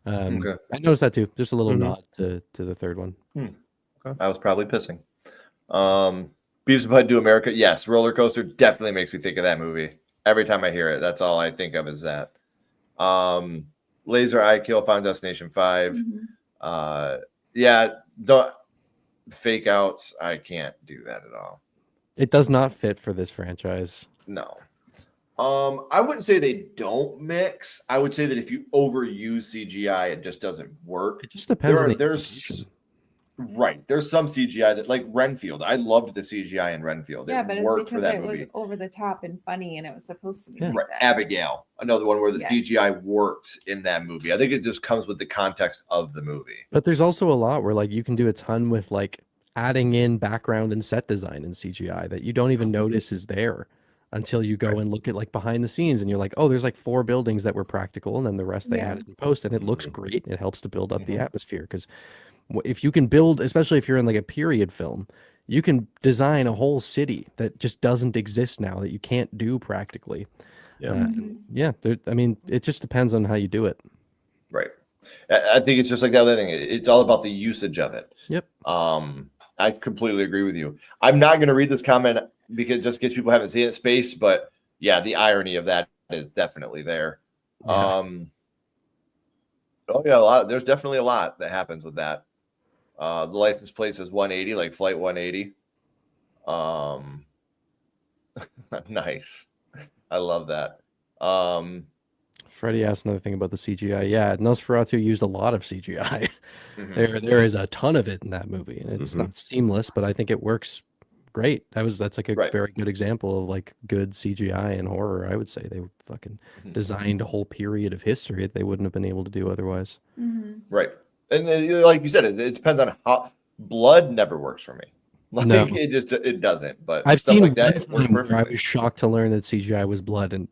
E: Okay.
G: I noticed that too. Just a little
F: Mhm.
G: nod to the third one.
E: I was probably pissing. Beavis and Bud Do America. Yes, Roller Coaster definitely makes me think of that movie. Every time I hear it, that's all I think of is that. Laser Eye Kill, Final Destination 5. Yeah, don't fake outs. I can't do that at all.
G: It does not fit for this franchise.
E: No. I wouldn't say they don't mix. I would say that if you overuse CGI, it just doesn't work.
G: It just depends on the
E: There's some CGI that, like Renfield. I loved the CGI in Renfield.
D: Yeah,
E: It
D: but it's
E: worked for
D: because
E: that
D: it
E: movie.
D: was over the top and funny, and it was supposed to be
G: Yeah.
D: like
E: Right.
D: that.
E: Abigail, another one where the
D: Yes.
E: CGI worked in that movie. I think it just comes with the context of the movie.
G: But there's also a lot where like you can do a ton with like adding in background and set design in CGI that you don't even notice is there until you go and look at like behind the scenes and you're like, oh, there's like 4 buildings that were practical and then the rest they
D: Yeah.
G: added in post and it looks great. It helps to build up the atmosphere because if you can build, especially if you're in like a period film, you can design a whole city that just doesn't exist now that you can't do practically.
F: Yeah.
G: I mean, it just depends on how you do it.
E: Right. I think it's just like the other thing. It's all about the usage of it.
G: Yep.
E: I completely agree with you. I'm not going to read this comment because just in case people haven't seen it, space, but yeah, the irony of that is definitely there.
G: Yeah.
E: Oh yeah, there's definitely a lot that happens with that. The license plate says 180, like flight 180. Nice. I love that.
G: Freddie asked another thing about the CGI. Yeah, Nosferatu used a lot of CGI. There is a ton of it in that movie, and it's not seamless, but I think it works great. That's like a very good example of like good CGI in horror. I would say they fucking designed a whole period of history that they wouldn't have been able to do otherwise.
E: Right. And like you said, it depends on how blood never works for me. Like
G: No.
E: it doesn't. But
G: I've
E: stuff
G: seen
E: like that.
G: one
E: It works
G: time where I
E: perfectly.
G: was shocked to learn that CGI was blood, and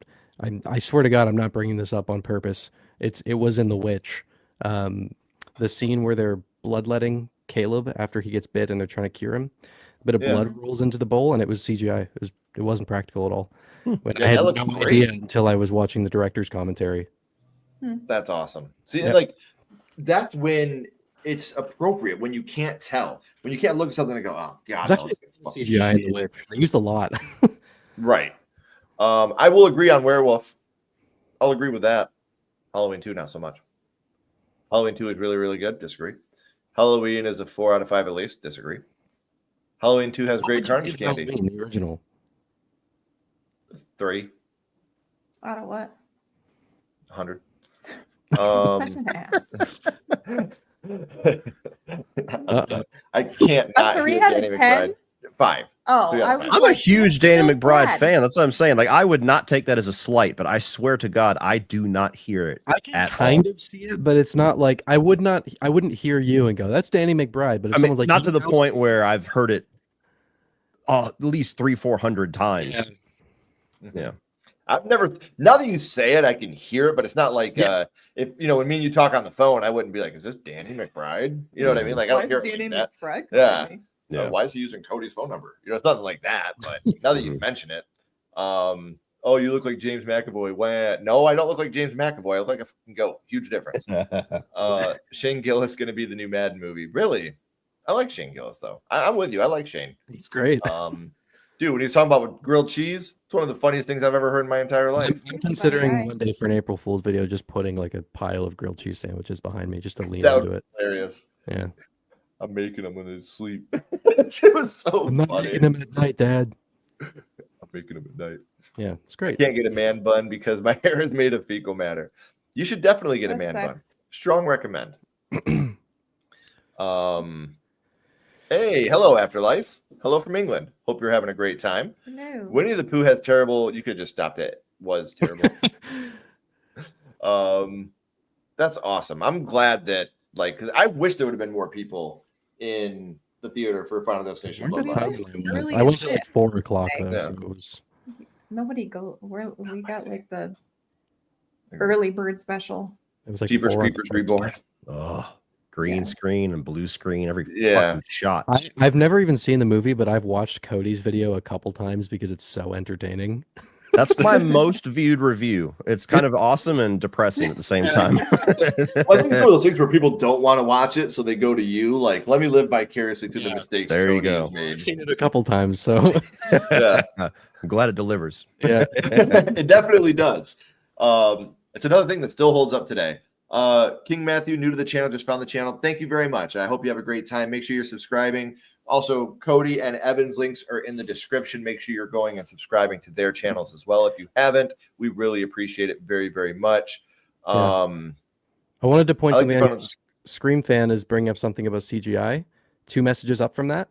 G: I swear to God, I'm not bringing this up on purpose. It was in The Witch, the scene where they're bloodletting Caleb after he gets bit and they're trying to cure him. A bit of blood rolls into the bowl, and it was CGI. It wasn't practical at all. When I had
E: that looks
G: no
E: great.
G: idea until I was watching the director's commentary.
E: That's awesome. See,
G: Yep.
E: like that's when it's appropriate, when you can't tell, when you can't look at something and go, "Oh God,
G: It's actually
E: that looks fucking
G: CGI in
E: shit."
G: The Witch. They used a lot.
E: Right. I will agree on Werewolf. I'll agree with that. Halloween 2, not so much. Halloween 2 is really, really good. Disagree. Halloween is a 4 out of 5 at least. Disagree. Halloween 2 has great carnage candy.
G: Halloween, the original.
E: 3,
D: Out of what?
E: 100.
D: Such an ass.
E: I can't
D: A
E: not
D: 3
E: hear
D: out of
E: Danny
D: 10?
E: McBride. 5.
D: Oh,
E: 3 out
D: I
E: of 5.
D: was
F: I'm a huge Danny
D: so
F: McBride
D: bad.
F: fan. That's what I'm saying. Like, I would not take that as a slight, but I swear to God, I do not hear it
G: I can
F: at
G: kind
F: all.
G: of see it, but it's not like I wouldn't hear you and go, "That's Danny McBride." But if
F: I mean,
G: someone's like,
F: not to
G: "You
F: the
G: know-"
F: point where I've heard it at least 300-400 times. Yeah.
E: I've never. Now that you say it, I can hear it, but it's not like
G: Yeah.
E: if when me and you talk on the phone, I wouldn't be like, "Is this Danny McBride?" You know what I mean? Like I
D: Why
E: don't hear
D: is
E: it like
D: Danny
E: that.
D: McBride
E: Yeah.
D: calling me?
F: Yeah.
E: Why is he using Cody's phone number? It's nothing like that. But now that you mention it, oh, you look like James McAvoy. Wah. No, I don't look like James McAvoy. I look like a fucking goat. Huge difference. Shane Gillis going to be the new Madden movie. Really? I like Shane Gillis though. I'm with you. I like Shane.
G: He's great.
E: Dude, when he's talking about grilled cheese, it's one of the funniest things I've ever heard in my entire life.
G: I'm considering one day for an April Fool's video, just putting like a pile of grilled cheese sandwiches behind me, just to lean
E: That
G: into
E: would
G: it.
E: be hilarious.
G: Yeah,
E: I'm making them when they sleep. It was so
G: I'm not
E: funny.
G: making them at night, Dad.
E: I'm making them at night.
G: Yeah, it's great.
E: Can't get a man bun because my hair is made of fecal matter. You should definitely get a
D: That
E: man bun.
D: sucks.
E: Strong recommend. Hey, hello Afterlife. Hello from England. Hope you're having a great time.
D: No.
E: Winnie the Pooh has terrible. You could just stopped it. Was terrible. That's awesome. I'm glad that because I wish there would have been more people in the theater for Final Destination.
G: What
E: Bloodlines.
G: time
D: was
G: did I
D: early
G: went? I went
D: as
G: at like
D: shit.
G: 4 o'clock though,
E: Yeah.
G: so it was.
D: Nobody go. We got like the early bird special.
G: It was like
E: Jeepers
G: 4 on the
E: Creepers
G: first.
E: Reborn.
F: Oh, green screen and blue screen every
E: Yeah.
F: fucking shot.
G: I've never even seen the movie, but I've watched Cody's video a couple times because it's so entertaining.
F: That's my most viewed review. It's kind of awesome and depressing at the same time.
E: Well, I think it's one of those things where people don't want to watch it, so they go to you. Like, let me live vicariously through the mistakes
F: There you
E: Cody
F: go.
E: has made.
G: I've seen it a couple times, so
E: Yeah.
F: I'm glad it delivers.
G: yeah.
E: It definitely does. It's another thing that still holds up today. King Matthew, new to the channel, just found the channel. Thank you very much. I hope you have a great time. Make sure you're subscribing. Also, Cody and Evan's links are in the description. Make sure you're going and subscribing to their channels as well. If you haven't, we really appreciate it very, very much.
G: I wanted to point
E: I like
G: something
E: the
G: out.
E: front of-
G: Scream Fan is bringing up something about CGI. 2 messages up from that.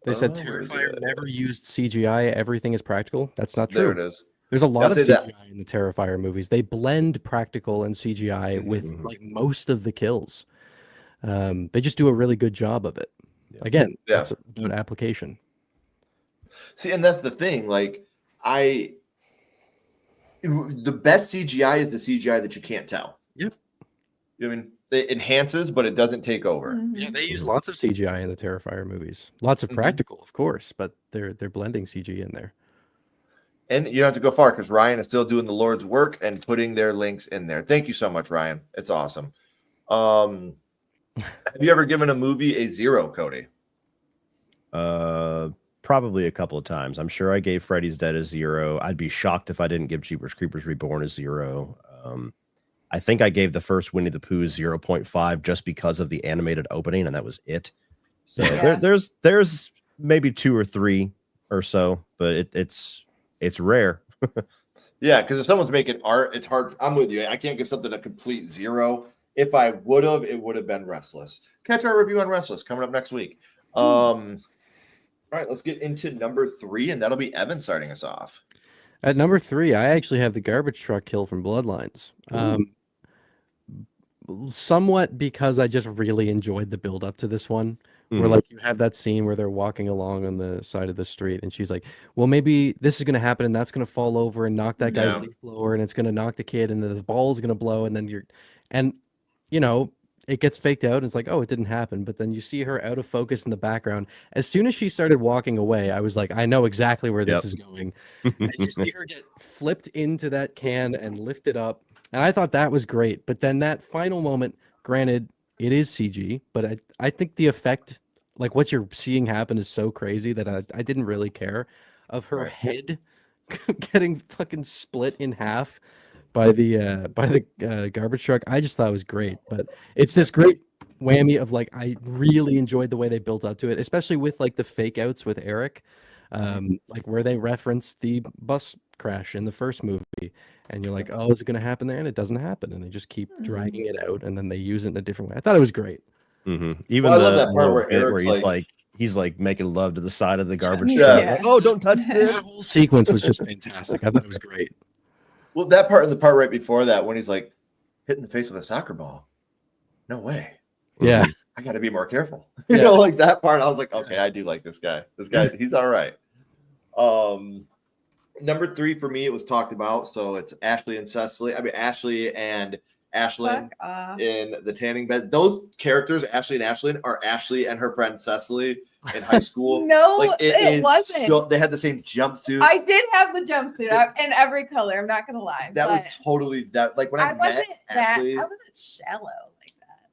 G: They said
E: where is
G: Terrifier
E: it?
G: never used CGI. Everything is practical. That's not
E: There
G: true.
E: it is.
G: There's a lot
E: I'll
G: of
E: say that.
G: CGI in the Terrifier movies. They blend practical and CGI with like most of the kills. They just do a really good job of it. Again,
E: Yeah.
G: that's about application.
E: See, and that's the thing. Like, the best CGI is the CGI that you can't tell.
G: Yep.
E: I mean, it enhances, but it doesn't take over.
G: Yeah, they use lots of CGI in the Terrifier movies. Lots of practical, of course, but they're blending CG in there.
E: And you don't have to go far because Ryan is still doing the Lord's work and putting their links in there. Thank you so much, Ryan. It's awesome. Have you ever given a movie a 0, Cody?
F: Probably a couple of times. I'm sure I gave Freddy's Dead a 0. I'd be shocked if I didn't give Jeepers Creepers Reborn a 0. I think I gave the first Winnie the Pooh 0.5 just because of the animated opening, and that was it. So there's maybe 2 or 3 or so, but it's rare.
E: Yeah, because if someone's making art, it's hard. I'm with you. I can't give something a complete 0. If I would have, it would have been Restless. Catch our review on Restless coming up next week. All right, let's get into number 3, and that'll be Evan starting us off.
G: At number 3, I actually have the garbage truck kill from Bloodlines. Somewhat because I just really enjoyed the build up to this one. Where like you have that scene where they're walking along on the side of the street, and she's like, "Well, maybe this is going to happen, and that's going to fall over and knock that guy's leaf blower, and it's going to knock the kid, and the ball is going to blow, and then it gets faked out, and it's like, oh, it didn't happen. But then you see her out of focus in the background. As soon as she started walking away, I was like, I know exactly where this is going. And you see her get flipped into that can and lifted up, and I thought that was great. But then that final moment, granted, it is CG, but I think the effect, like what you're seeing happen, is so crazy that I didn't really care. Of her head getting fucking split in half by the garbage truck, I just thought it was great. But it's this great whammy of like, I really enjoyed the way they built up to it, especially with like the fake outs with Eric, like where they referenced the bus crash in the first movie. And you're like, oh, is it going to happen there? And it doesn't happen. And they just keep dragging it out, and then they use it in a different way. I thought it was great.
F: Even
E: I love that part where
F: Eric's
E: Eric's
F: he's like making love to the side of the garbage
E: Yeah.
F: truck. Like, oh, don't touch this.
G: That whole sequence was just fantastic. I thought it was great.
E: Well, that part and the part right before that when he's like hit in the face with a soccer ball. No way.
G: Yeah.
E: I got to be more careful. You know, like that part. I was like, okay, I do like this guy. This guy, he's all right. Number 3 for me, it was talked about. So it's Ashley and Cecily. I mean, Ashley and Ashlyn in the tanning bed. Those characters, Ashley and Ashlyn, are Ashley and her friend Cecily in high school.
D: No,
E: like,
D: it wasn't.
E: They had the same jumpsuit.
D: I did have the jumpsuit in every color. I'm not gonna lie.
E: That was totally that. Like when I met Ashley,
D: I wasn't shallow like that.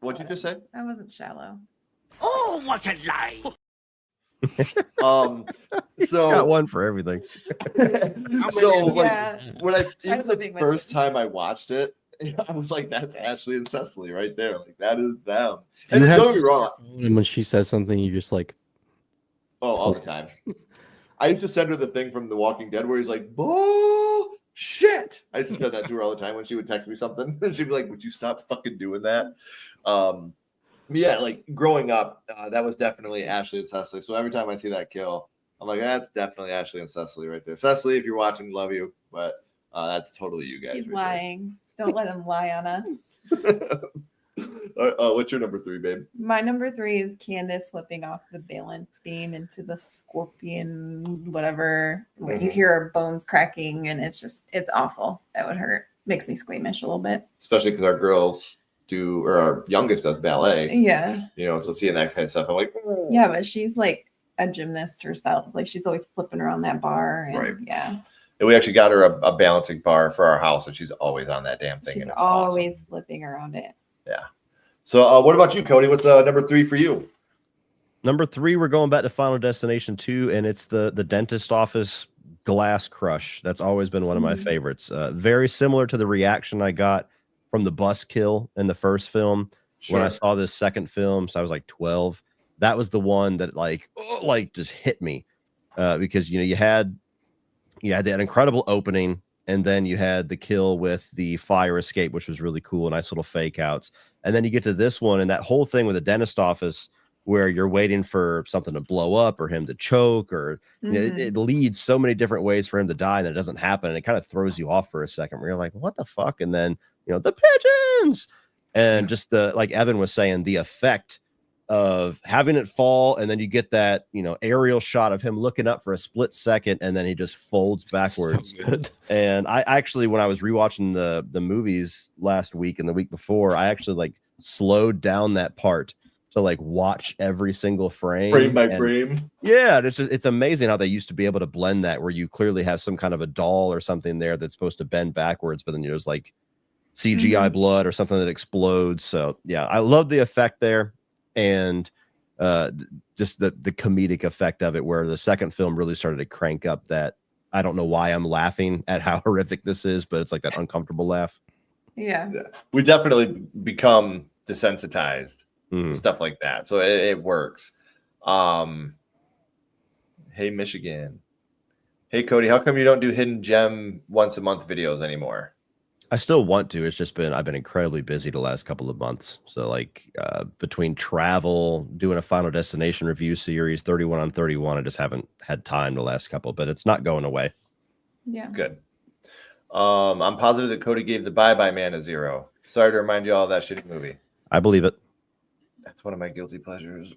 E: What'd you just say?
D: I wasn't shallow.
A: Oh, what a lie!
E: So
F: got one for everything.
E: So like when
D: I'm
E: the first time I watched it, I was like, that's Ashley and Cecily right there. Like that is them. And don't get me wrong.
G: And when she says something, you just like,
E: oh, all the time. I used to send her the thing from The Walking Dead where he's like, bullshit. I used to send that to her all the time when she would text me something. And she'd be like, would you stop fucking doing that? Yeah, like growing up, that was definitely Ashley and Cecily. So every time I see that kill, I'm like, that's definitely Ashley and Cecily right there. Cecily, if you're watching, love you, but that's totally you guys.
D: He's lying. Don't let him lie on us.
E: What's your number 3, babe?
D: My number 3 is Candace flipping off the balance beam into the scorpion, whatever. When you hear her bones cracking, and it's awful. That would hurt. Makes me squeamish a little bit.
E: Especially because our girls do, or our youngest does ballet.
D: Yeah.
E: You know, so seeing that kind of stuff, I'm like, oh.
D: Yeah, but she's like a gymnast herself. Like she's always flipping around that bar. And,
E: right.
D: Yeah.
E: And we actually got her a balancing bar for our house, and she's always on that damn thing.
D: She's
E: and it's
D: always
E: awesome.
D: flipping around it.
E: Yeah. So what about you, Cody? What's number 3 for you?
F: Number 3, we're going back to Final Destination 2, and it's the dentist office glass crush. That's always been one of my favorites. Very similar to the reaction I got from the bus kill in the first film. Sure. When I saw this second film, so I was like 12. That was the one that like just hit me because you had that incredible opening, and then you had the kill with the fire escape, which was really cool, nice little fake outs. And then you get to this one, and that whole thing with the dentist office where you're waiting for something to blow up or him to choke, or it leads so many different ways for him to die, and it doesn't happen. And it kind of throws you off for a second where you're like, what the fuck? And then, the pigeons, and just like Evan was saying, the effect of having it fall, and then you get that aerial shot of him looking up for a split second, and then he just folds backwards. So good. And I actually, when I was rewatching the movies last week and the week before, I actually like slowed down that part to like watch every single frame
E: by frame.
F: Yeah, it's amazing how they used to be able to blend that, where you clearly have some kind of a doll or something there that's supposed to bend backwards, but then there's like CGI blood or something that explodes. So yeah, I love the effect there. And just the comedic effect of it, where the second film really started to crank up that, I don't know why I'm laughing at how horrific this is, but it's like that uncomfortable laugh.
D: Yeah.
E: We definitely become desensitized to stuff like that. So it works. Hey, Michigan. Hey, Cody, how come you don't do hidden gem once a month videos anymore?
F: I still want to. It's just I've been incredibly busy the last couple of months. So like between travel, doing a Final Destination review series, 31 on 31, I just haven't had time the last couple, but it's not going away.
D: Yeah.
E: Good. I'm positive that Cody gave the Bye Bye Man a 0. Sorry to remind you all of that shitty movie.
F: I believe it.
E: That's one of my guilty pleasures.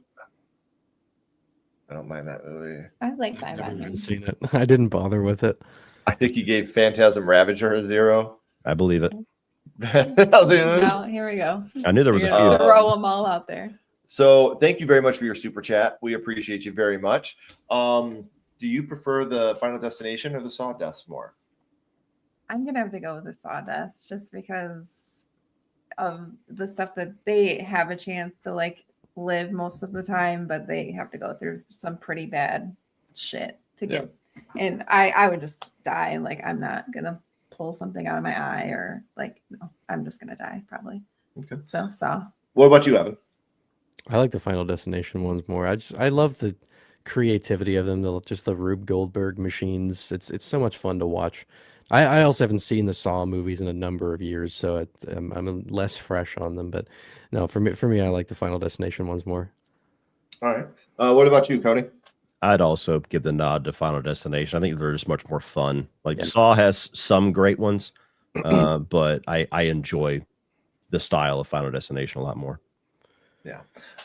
E: I don't mind that movie.
D: I like Bye Bye
G: I've
D: Man.
G: never seen it. I didn't bother with it.
E: I think he gave Phantasm Ravager a 0.
F: I believe it.
D: Well, here we go.
F: I knew there was a few.
D: Throw them all out there.
E: So thank you very much for your super chat. We appreciate you very much. Do you prefer the Final Destination or the Sawdust more?
D: I'm gonna have to go with the Sawdust just because of the stuff that they have a chance to like live most of the time, but they have to go through some pretty bad shit to get. And I would just die. Like I'm not gonna pull something out of my eye or like, no, I'm just gonna die probably.
E: Okay.
D: So
E: What about you, Evan?
G: I like the Final Destination ones more. I love the creativity of them. Just the Rube Goldberg machines. It's so much fun to watch. I also haven't seen the Saw movies in a number of years, so I'm less fresh on them. But no, for me, I like the Final Destination ones more.
E: All right. What about you, Cody?
F: I'd also give the nod to Final Destination. I think they're just much more fun. Like Saw has some great ones, but I enjoy the style of Final Destination a lot more.
E: Yeah.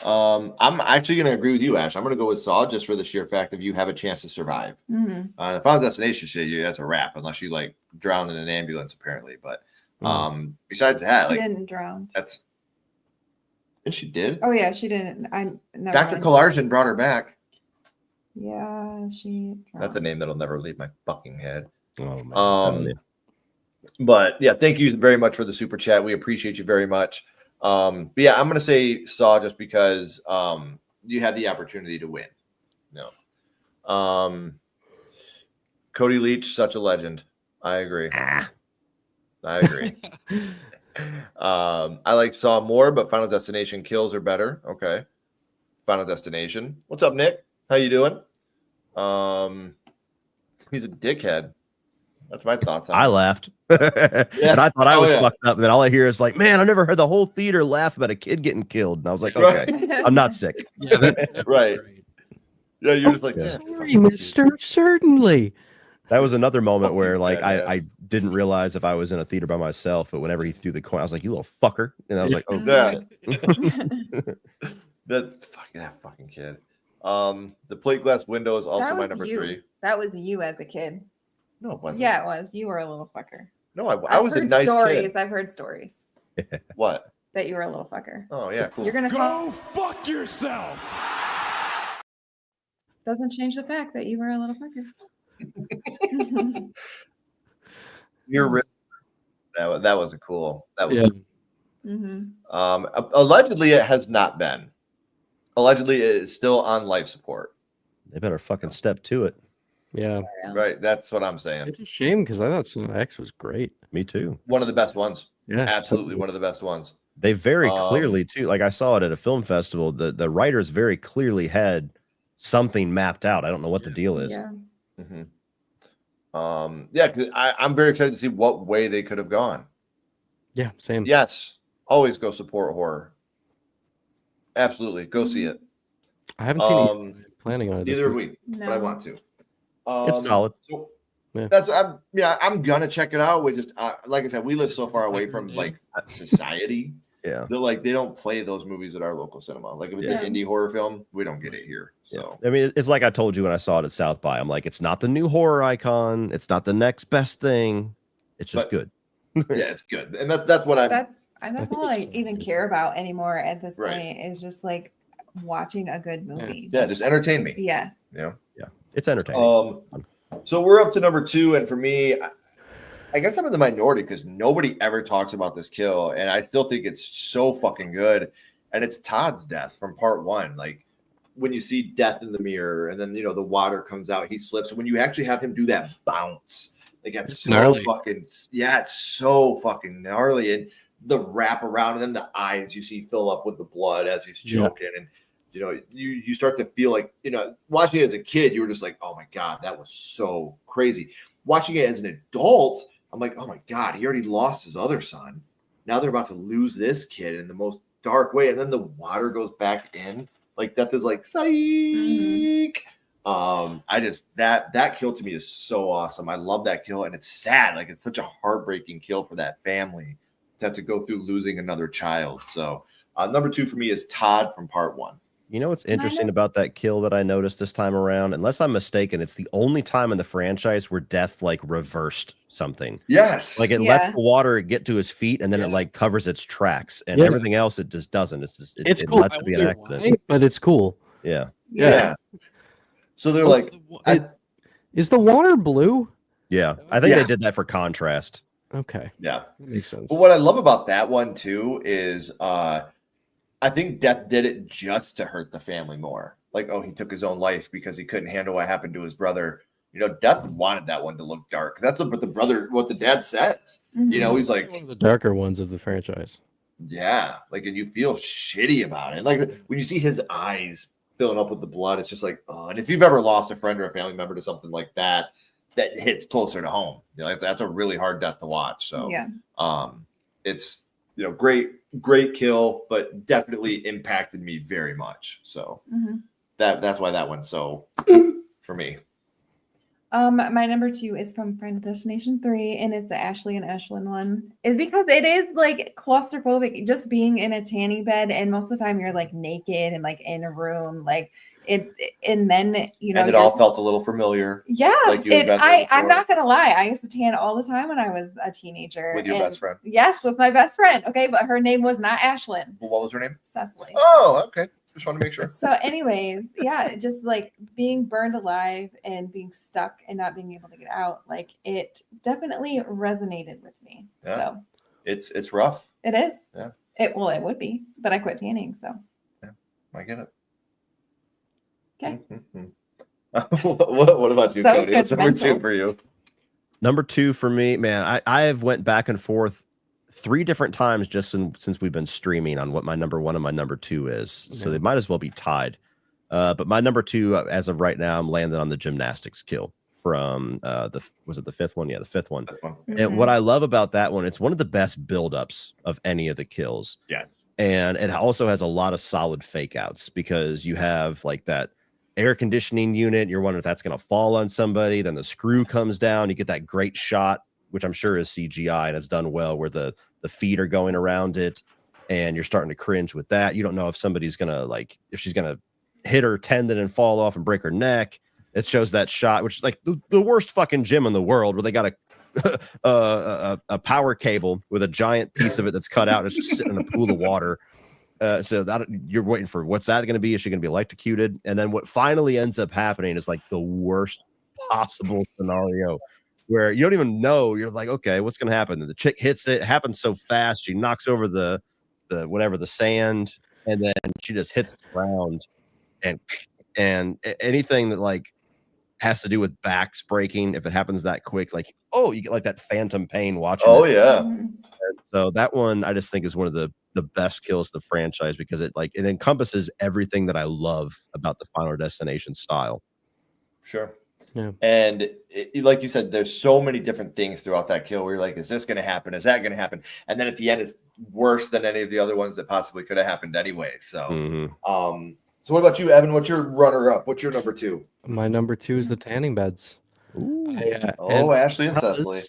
E: I'm actually going to agree with you, Ash. I'm going to go with Saw just for the sheer fact of you have a chance to survive. The Final Destination shit, that's a wrap unless you like drown in an ambulance, apparently. But besides that,
D: she
E: like
D: didn't drown.
E: And she did?
D: Oh yeah, she didn't.
E: Dr. Kalarjan brought her back.
D: Yeah, she drowned.
E: That's a name that'll never leave my fucking head.
F: Oh man.
E: But yeah, thank you very much for the super chat. We appreciate you very much. But yeah, I'm gonna say Saw just because you had the opportunity to win. No. Cody Leach, such a legend. I agree. I agree. I like Saw more, but Final Destination kills are better. Okay. Final Destination. What's up, Nick? How you doing? He's a dickhead. That's my thoughts on it.
F: I laughed. And I thought I was fucked up. And then all I hear is like, man, I never heard the whole theater laugh about a kid getting killed. And I was like, okay, I'm not sick.
E: Right. Yeah, you're just like,
G: sorry, mister. Certainly.
F: That was another moment where like
E: badass.
F: I didn't realize if I was in a theater by myself, but whenever he threw the coin, I was like, "You little fucker!" And I was like, "Oh,
E: that fucking kid." The plate glass window is also
D: That
E: my
D: was
E: number
D: you.
E: 3.
D: That was you as a kid.
E: No, it wasn't.
D: Yeah, it was. You were a little fucker.
E: No, I
D: I've
E: was a
D: heard
E: nice
D: stories.
E: kid.
D: I've heard stories
E: What?
D: that you were a little fucker.
E: Oh yeah, cool.
D: You're gonna call.
A: fuck yourself.
D: Doesn't change the fact that you were a little fucker.
E: You're that was a cool. That was
G: Yeah.
E: allegedly it has not been. Allegedly it is still on life support.
F: they better fucking step to it."
G: Yeah.
E: Right, that's what I'm saying.
G: It's a shame because I thought Son of X was great.
F: Me too.
E: One of the best ones.
G: Yeah.
E: Absolutely one of the best ones.
F: They very clearly too, like I saw it at a film festival. The writers very clearly had something mapped out. I don't know what the deal is.
D: Yeah.
E: Yeah, because I'm very excited to see what way they could have gone.
G: Yeah. Same.
E: Yes, always go support horror. Absolutely, go see it.
G: I haven't seen it. Planning on it.
E: Neither have we, but I
D: No.
E: want to.
F: It's solid.
E: So
G: Yeah.
E: I'm gonna check it out. We just like I said, we live so far away from like society.
F: Yeah.
E: They're like they don't play those movies at our local cinema. Like if it's an indie horror film, we don't get it here. So
F: I mean, it's like I told you when I saw it at South by. I'm like, it's not the new horror icon. It's not the next best thing. It's just good.
E: yeah, it's good, and that's what
D: That's all I even care about anymore at this
E: Right.
D: point is just like watching a good movie.
E: Yeah, just entertain me.
D: Yes.
E: Yeah.
F: It's entertaining.
E: So we're up to number 2, and for me, I guess I'm in the minority because nobody ever talks about this kill, and I still think it's so fucking good. And it's Todd's death from part 1. Like when you see death in the mirror, and then the water comes out, he slips. And when you actually have him do that bounce, like it's so
G: gnarly.
E: it's so fucking gnarly. And the wrap around, and then the eyes you see fill up with the blood as he's choking, and you start to feel like, watching it as a kid, you were just like, oh my God, that was so crazy. Watching it as an adult, I'm like, oh my God, he already lost his other son. Now they're about to lose this kid in the most dark way. And then the water goes back in. Like death is like, psych. I just, that kill to me is so awesome. I love that kill. And it's sad. Like it's such a heartbreaking kill for that family to have to go through losing another child. So number 2 for me is Todd from part 1.
F: You know what's interesting about that kill that I noticed this time around? Unless I'm mistaken, it's the only time in the franchise where death like reversed something.
E: Yes.
F: Like it lets the water get to his feet and then it like covers its tracks, and everything else it just doesn't. It's just
G: It's
F: it
G: cool.
F: lets it be an accident.
G: Why, but it's cool.
F: Yeah.
E: Yeah. So they're like,
G: is the water blue?
F: Yeah. I think they did that for contrast.
G: Okay.
E: Yeah.
G: That makes sense.
E: But what I love about that one too is I think death did it just to hurt the family more. Like, oh, he took his own life because he couldn't handle what happened to his brother. Death wanted that one to look dark. That's what the dad says. He's like
G: one of the darker ones of the franchise.
E: Yeah, like, and you feel shitty about it. Like when you see his eyes filling up with the blood, it's just like, oh. And if you've ever lost a friend or a family member to something like that, that hits closer to home. That's a really hard death to watch. So
D: yeah,
E: it's great kill, but definitely impacted me very much. So that's why that one's so for me.
D: My number 2 is from Final Destination 3, and it's the Ashley and Ashlyn one. It's because it is like claustrophobic, just being in a tanning bed, and most of the time you're like naked and like in a room, like it, and then
E: and it all felt a little familiar.
D: Yeah,
E: like you had been there
D: I'm
E: before.
D: not gonna lie, I used to tan all the time when I was a teenager.
E: With your best friend?
D: Yes, with my best friend. Okay, but her name was not Ashlyn.
E: Well, what was her name?
D: Cecily.
E: Oh, okay. Just want to make sure.
D: So anyways, yeah, just like being burned alive and being stuck and not being able to get out, like it definitely resonated with me.
E: Yeah.
D: So
E: It's rough.
D: it is.
E: Yeah.
D: It would be, but I quit tanning, so
E: Yeah, I get it.
D: okay.
E: What about you,
D: So
E: Cody? What's number 2
D: judgmental.
E: for you?
F: Number 2 for me, man, I have went back and forth 3 different times just since we've been streaming on what my number 1 and my number 2 is. So they might as well be tied. But my number 2, as of right now, I'm landing on the gymnastics kill from was it the 5th one? Yeah, the 5th one. And what I love about that one, it's one of the best buildups of any of the kills.
E: Yeah.
F: And it also has a lot of solid fake outs because you have like that air conditioning unit. You're wondering if that's going to fall on somebody. Then the screw comes down. You get that great shot, which I'm sure is CGI and it's done well, where the feet are going around it, and you're starting to cringe with that. You don't know if somebody's going to, like, if she's going to hit her tendon and fall off and break her neck. It shows that shot, which is like the worst fucking gym in the world, where they got a power cable with a giant piece of it that's cut out and it's just sitting in a pool of water. So that you're waiting for, what's that going to be? Is she going to be electrocuted? And then what finally ends up happening is like the worst possible scenario, where you don't even know. You're like, okay, what's going to happen? And the chick hits it. It happens so fast. She knocks over the sand, and then she just hits the ground, and anything that like has to do with backs breaking, if it happens that quick, like, oh, you get like that phantom pain watching.
E: Oh
F: it.
E: yeah.
F: So that one I just think is one of the best kills in the franchise, because it encompasses everything that I love about the Final Destination style.
E: Sure.
G: Yeah.
E: And like you said, there's so many different things throughout that kill where you're like, is this going to happen? Is that going to happen? And then at the end, it's worse than any of the other ones that possibly could have happened anyway. So, so what about you, Evan? What's your runner-up? What's your number 2?
G: My number 2 is the tanning beds.
E: Ashley and Cecily.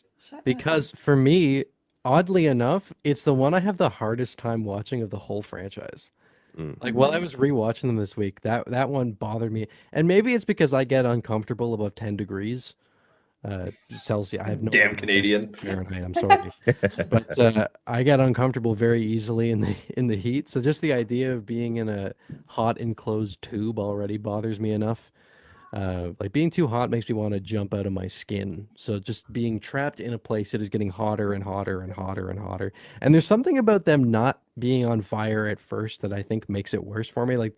G: Because for me, oddly enough, it's the one I have the hardest time watching of the whole franchise. Like, while I was rewatching them this week, that one bothered me. And maybe it's because I get uncomfortable above 10 degrees Celsius. I have no
E: damn Canadian
G: Fahrenheit. I'm sorry, but I get uncomfortable very easily in the heat. So just the idea of being in a hot enclosed tube already bothers me enough. Like, being too hot makes me want to jump out of my skin. So just being trapped in a place that is getting hotter and hotter and hotter and hotter. And there's something about them not being on fire at first that I think makes it worse for me. Like,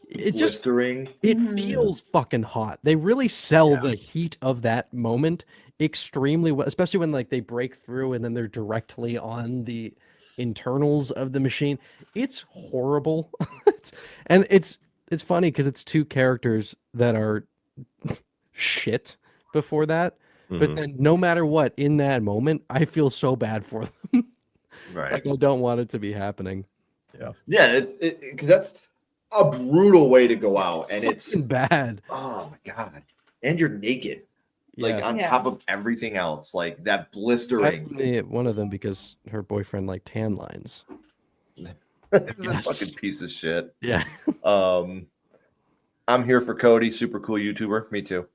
G: it
E: blistering.
G: It feels fucking hot. They really sell the heat of that moment extremely well, especially when like they break through and then they're directly on the internals of the machine. It's horrible. And it's funny because it's two characters that are shit before that, but then no matter what, in that moment, I feel so bad for them.
E: Right.
G: Like, I don't want it to be happening.
E: Yeah, because that's a brutal way to go out, and it's
G: bad.
E: Oh my god! And you're naked, like on
G: Yeah.
E: top of everything else, like that blistering.
G: Definitely one of them because her boyfriend liked tan lines.
E: Fucking piece of shit.
G: Yeah.
E: I'm here for Cody, super cool YouTuber. Me too.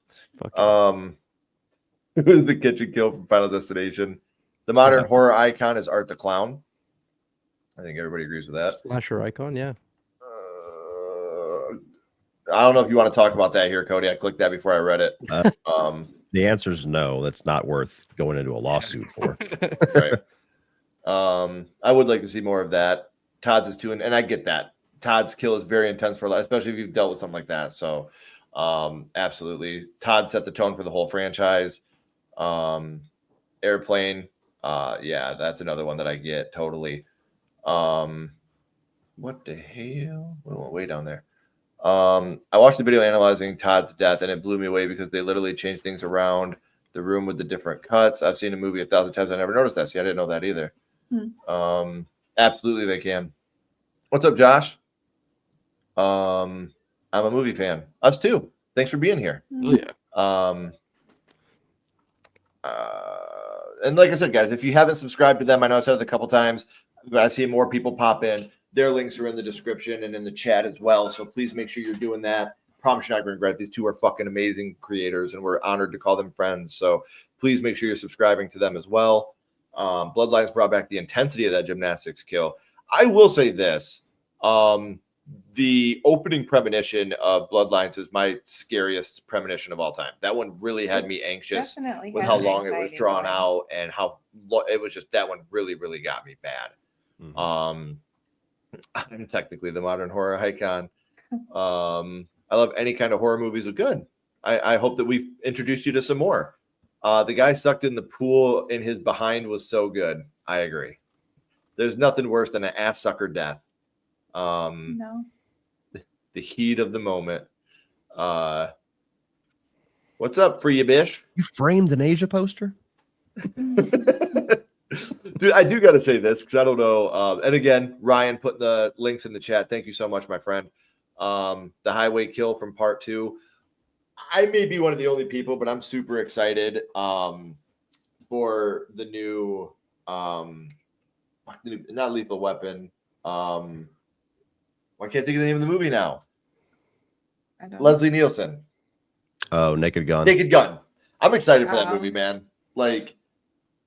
E: The kitchen kill from Final Destination. The modern horror icon is Art the Clown. I think everybody agrees with that.
G: Slasher icon, yeah.
E: I don't know if you want to talk about that here, Cody. I clicked that before I read it.
F: The answer is no. That's not worth going into a lawsuit for.
E: Right. I would like to see more of that. Todd's is too, and I get that. Todd's kill is very intense for a lot, especially if you've dealt with something like that. So, absolutely, Todd set the tone for the whole franchise. Airplane, yeah, that's another one that I get totally. What the hell? We went way down there. I watched the video analyzing Todd's death, and it blew me away because they literally changed things around the room with the different cuts. I've seen a movie 1,000 times. I never noticed that. See, I didn't know that either. Absolutely, they can. What's up, Josh? I'm a movie fan. Us too. Thanks for being here.
G: Oh,
E: yeah. And like I said, guys, if you haven't subscribed to them, I know I said it a couple times, but I've seen more people pop in. Their links are in the description and in the chat as well. So please make sure you're doing that. Promise you're not going to regret. These two are fucking amazing creators, and we're honored to call them friends. So please make sure you're subscribing to them as well. Bloodlines brought back the intensity of that gymnastics kill. I will say this. The opening premonition of Bloodlines is my scariest premonition of all time. That one really had me anxious
D: Definitely
E: with
D: had
E: how
D: an
E: long it was
D: anxiety
E: drawn
D: going.
E: out and how it was just, that one really, really got me bad. I'm technically the modern horror icon. I love any kind of horror movies are good. I hope that we've introduced you to some more. The guy sucked in the pool in his behind was so good. I agree. There's nothing worse than an ass sucker death.
D: No.
E: The heat of the moment. What's up for you, Bish?
F: You framed an Asia poster?
E: Dude, I do got to say this because I don't know. And again, Ryan put the links in the chat. Thank you so much, my friend. The highway kill from part 2. I may be one of the only people, but I'm super excited for the new not Lethal Weapon. I can't think of the name of the movie now.
D: I don't
E: Leslie Nielsen.
F: Oh, Naked Gun.
E: Naked Gun. I'm excited for that movie, man. Like,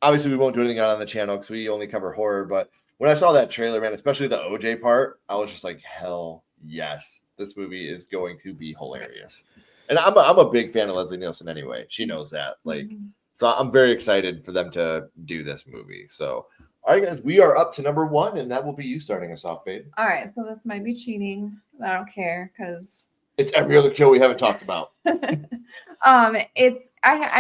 E: obviously we won't do anything on the channel because we only cover horror, but when I saw that trailer, man, especially the OJ part, I was just like, hell yes, this movie is going to be hilarious. And I'm a big fan of Leslie Nielsen anyway. She knows that. Like, so I'm very excited for them to do this movie. So, all right, guys, we are up to number 1, and that will be you starting us off, babe.
D: All right, so this might be cheating. I don't care because
E: it's every other kill we haven't talked about.
D: I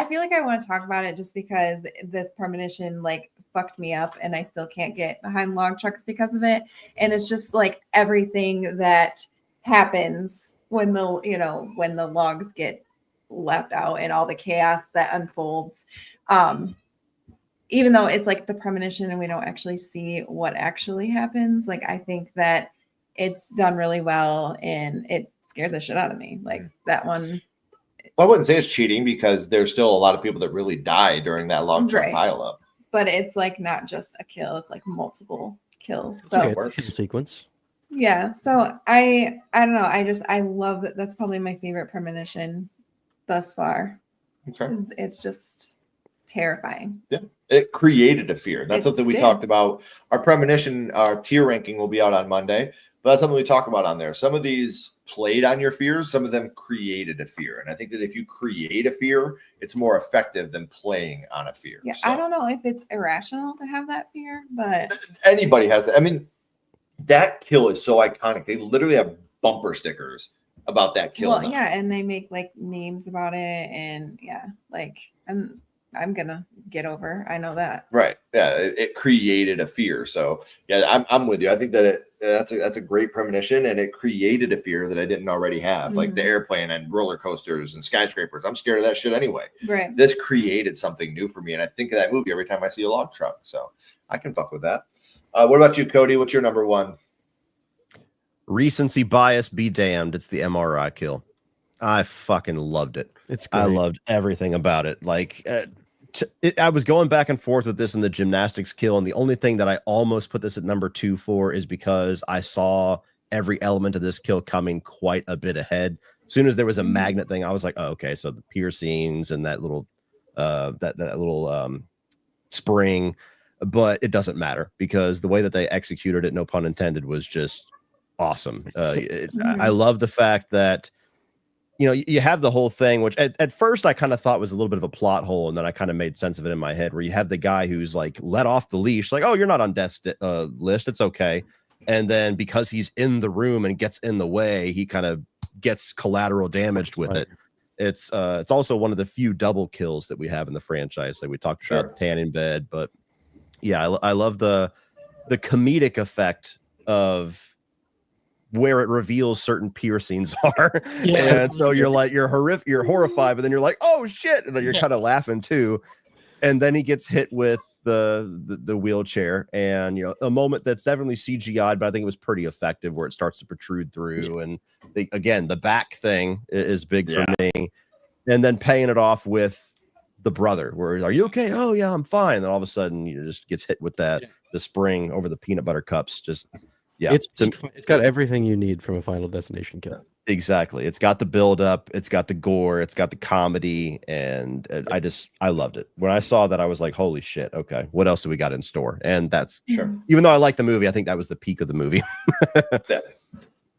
D: feel like I want to talk about it just because this premonition like fucked me up, and I still can't get behind log trucks because of it. And it's just like everything that happens when the logs get left out and all the chaos that unfolds. Even though it's like the premonition and we don't actually see what actually happens, like I think that it's done really well and it scared the shit out of me. Like that one.
E: Well, I wouldn't say it's cheating because there's still a lot of people that really die during that log truck pileup.
D: But it's like not just a kill; it's like multiple kills. So
G: okay, it's a kill sequence.
D: Yeah. So I don't know. I love that. That's probably my favorite premonition thus far.
E: Okay.
D: It's just terrifying.
E: Yeah. It created a fear. That's something we talked about. Our premonition, our tier ranking will be out on Monday, but that's something we talk about on there. Some of these played on your fears, some of them created a fear. And I think that if you create a fear, it's more effective than playing on a fear.
D: Yeah.
E: So,
D: I don't know if it's irrational to have that fear, but
E: anybody has that. I mean, that kill is so iconic. They literally have bumper stickers about that kill.
D: Well, yeah, and they make like memes about it, and yeah, like I'm gonna get over. I know that.
E: Right. Yeah. It created a fear. So yeah, I'm with you. I think that that's a great premonition, and it created a fear that I didn't already have, like the airplane and roller coasters and skyscrapers. I'm scared of that shit anyway.
D: Right.
E: This created something new for me, and I think of that movie every time I see a log truck. So I can fuck with that. What about you, Cody? What's your number 1?
F: Recency bias be damned. It's the MRI kill. I fucking loved it.
G: It's great.
F: I loved everything about it. Like I was going back and forth with this in the gymnastics kill, and the only thing that I almost put this at number 2 for is because I saw every element of this kill coming quite a bit ahead. As soon as there was a magnet thing, I was like, oh, okay, so the piercings and that little spring, but it doesn't matter because the way that they executed it, no pun intended, was just awesome. I love the fact that you have the whole thing, which at first I kind of thought was a little bit of a plot hole, and then I kind of made sense of it in my head, where you have the guy who's like let off the leash, like, oh, you're not on death's list, it's okay. And then because he's in the room and gets in the way, he kind of gets collateral damaged with it. It's also one of the few double kills that we have in the franchise. Like we talked about the tanning bed, but yeah, I love the comedic effect of where it reveals certain piercings are. And so you're horrified, but then you're like, oh shit, and then you're kind of laughing too. And then he gets hit with the wheelchair, and a moment that's definitely CGI'd, but I think it was pretty effective, where it starts to protrude through. And the back thing is big for me. And then paying it off with the brother, where are you okay? Oh yeah, I'm fine. And then all of a sudden just gets hit with the spring over the peanut butter cups. Just
G: it's got everything you need from a Final Destination kill.
F: Exactly. It's got the build up, it's got the gore, it's got the comedy, and I loved it. When I saw that, I was like, holy shit, okay, what else do we got in store? And that's even though I like the movie, I think that was the peak of the movie.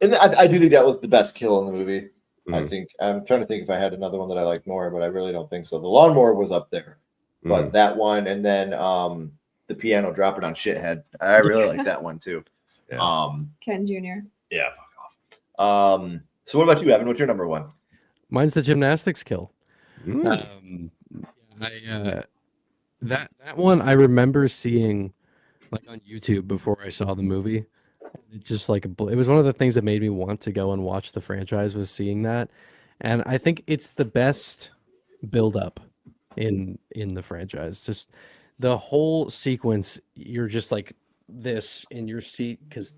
E: And I do think that was the best kill in the movie. I think I'm trying to think if I had another one that I liked more, but I really don't think so. The lawnmower was up there, but that one, and then the piano dropping on shithead, I really like that one too.
D: Ken Jr.
E: Yeah, fuck off. So what about you, Evan? What's your number 1?
G: Mine's the gymnastics kill. That one I remember seeing like on YouTube before I saw the movie. It just like it was one of the things that made me want to go and watch the franchise, was seeing that. And I think it's the best build up in the franchise. Just the whole sequence, you're just like this in your seat because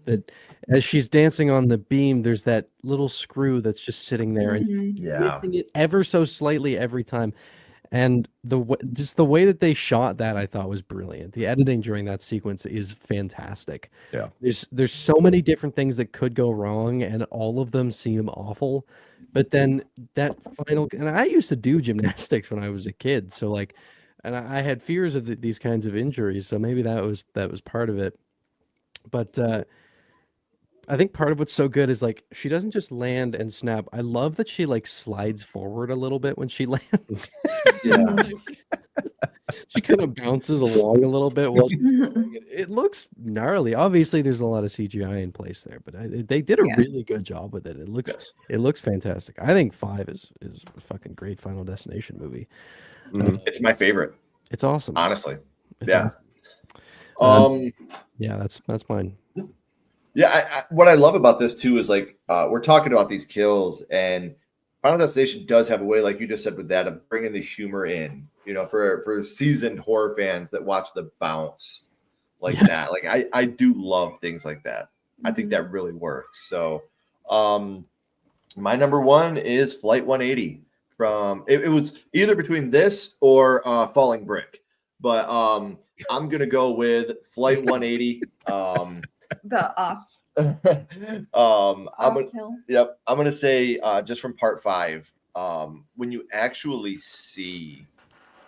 G: as she's dancing on the beam, there's that little screw that's just sitting there and lifting it ever so slightly every time. And just the way that they shot that, I thought was brilliant. The editing during that sequence is fantastic.
F: Yeah,
G: there's so many different things that could go wrong, and all of them seem awful. But then that final, and I used to do gymnastics when I was a kid, so like, and I had fears of these kinds of injuries, so maybe that was part of it. But I think part of what's so good is like she doesn't just land and snap. I love that she like slides forward a little bit when she lands.
E: Yeah.
G: She kind of bounces along a little bit while she's going. It looks gnarly. Obviously, there's a lot of CGI in place there, but they did a really good job with it. It looks fantastic. I think 5 is a fucking great Final Destination movie.
E: It's my favorite.
G: It's awesome.
E: Honestly.
G: It's
E: yeah.
G: Awesome. Yeah, that's mine.
E: Yeah, what I love about this too is like we're talking about these kills, and Final Destination does have a way, like you just said, with that of bringing the humor in. You know, for seasoned horror fans that watch the bounce like that, like I do love things like that. I think that really works. So, my number 1 is Flight 180. From it was either between this or Falling Brick, but I'm gonna go with Flight 180.
D: The off.
E: I'm gonna say just from part 5, when you actually see,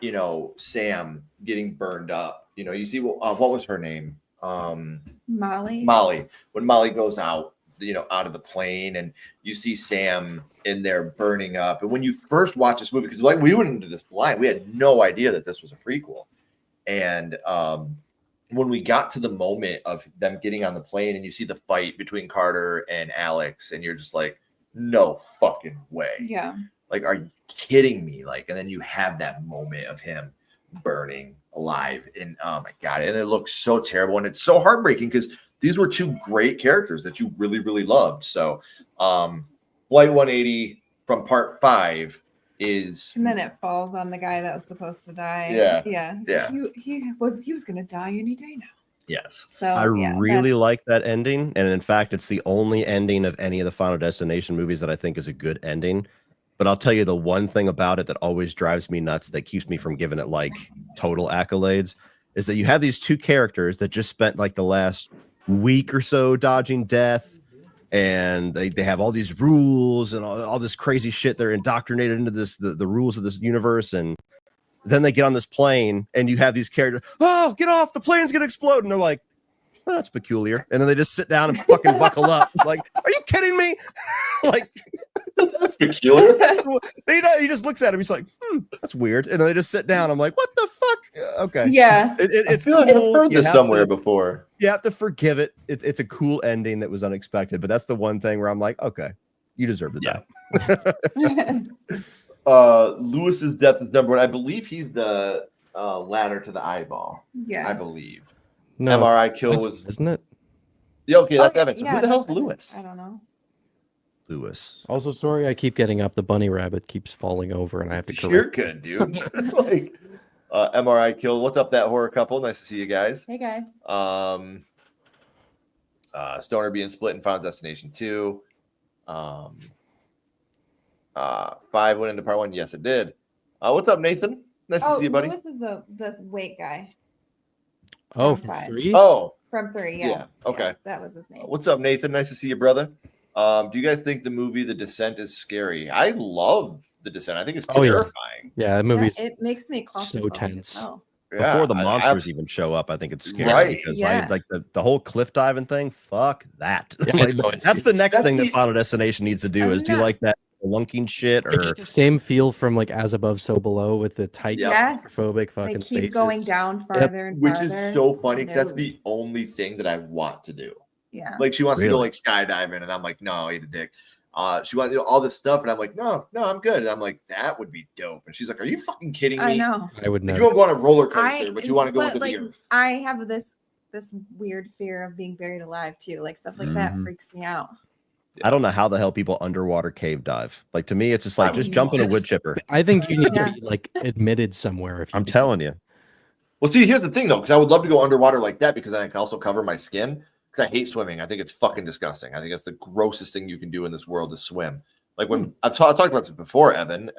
E: you know, Sam getting burned up, you know, you see what was her name? Molly. When Molly goes out, you know, out of the plane, and you see Sam in there burning up. And when you first watch this movie, because like we went into this blind, we had no idea that this was a prequel. And when we got to the moment of them getting on the plane and you see the fight between Carter and Alex, and you're just like, no fucking way.
D: Yeah.
E: Like, are you kidding me? Like, and then you have that moment of him burning alive. And oh my God. And it looks so terrible. And it's so heartbreaking because these were 2 great characters that you really, really loved. So Flight 180 from part 5 is,
D: and then it falls on the guy that was supposed to die.
E: Yeah.
D: He was gonna die any day now.
E: Yes.
D: So
F: I really like that ending, and in fact, it's the only ending of any of the Final Destination movies that I think is a good ending. But I'll tell you the one thing about it that always drives me nuts, that keeps me from giving it like total accolades, is that you have these 2 characters that just spent like the last week or so dodging death. And they have all these rules and all this crazy shit. They're indoctrinated into the rules of this universe. And then they get on this plane and you have these characters, oh, get off, the plane's gonna explode. And they're like, oh, that's peculiar. And then they just sit down and fucking buckle up. Like, are you kidding me? Like,
E: peculiar.
F: He just looks at him. He's like, that's weird. And then they just sit down. I'm like, what the fuck? Okay.
D: Yeah.
F: It's
E: cool. Like I've heard this somewhere before.
F: You have to forgive it. It's a cool ending that was unexpected, but that's the one thing where I'm like, okay, you deserve to die.
E: Lewis's death is number 1. I believe he's the ladder to the eyeball.
D: Yeah.
E: I believe.
G: No,
E: MRI kill was,
G: isn't it?
E: Yeah, okay, that's Evan. So
D: yeah,
E: who the hell's Lewis?
D: I don't know.
F: Lewis.
G: Also, sorry, I keep getting up. The bunny rabbit keeps falling over, and I have to correct.
E: You're good, dude. Like MRI kill. What's up, that horror couple? Nice to see you guys.
D: Hey guys.
E: Stoner being split in Final Destination 2. 5 went into part 1. Yes, it did. What's up, Nathan? Nice to see you, buddy.
D: Lewis is the weight guy.
G: Oh,
D: From 5.
G: 3?
E: Oh,
D: From 3, yeah.
E: yeah. Okay.
D: Yeah, that was his name.
E: What's up, Nathan? Nice to see you, brother. Do you guys think the movie The Descent is scary? I love The Descent. I think it's terrifying.
G: Yeah, that movie's
D: it makes me
G: so tense.
F: Before the monsters even show up, I think it's scary.
E: Right.
F: Because like the whole cliff diving thing, fuck that.
G: Yeah,
F: Like,
G: no,
F: that's the next thing that Final Destination needs to do is do like that lunking shit or
G: same feel from like As Above, So Below with the tight
D: Yes.
G: claustrophobic fucking
D: They keep
G: spaces.
D: going down farther and
E: Which
D: farther.
E: is so funny because that's the only thing that I want to do.
D: Yeah.
E: Like she wants to go
F: Really?
E: like skydiving, and I'm like, no, eat a dick. She wants to do all this stuff, and I'm like, no, I'm good. And I'm like, that would be dope. And she's like, are you fucking kidding me?
D: I know.
G: I would
E: Like,
G: never.
E: you won't go on a roller coaster, but you want to go into
D: like,
E: the earth.
D: I have this weird fear of being buried alive too. Like stuff like that
F: Mhm.
D: freaks me out.
F: I don't know how the hell people underwater cave dive. Like to me, it's just like just jump in a wood chipper.
G: I think you need
D: Yeah.
G: to be like admitted somewhere. If you
F: I'm
G: do.
F: telling you.
E: Well, see, here's the thing though, because I would love to go underwater like that because then I can also cover my skin. Because I hate swimming. I think it's fucking disgusting. I think that's the grossest thing you can do in this world is swim. Like when I talked about this before, Evan.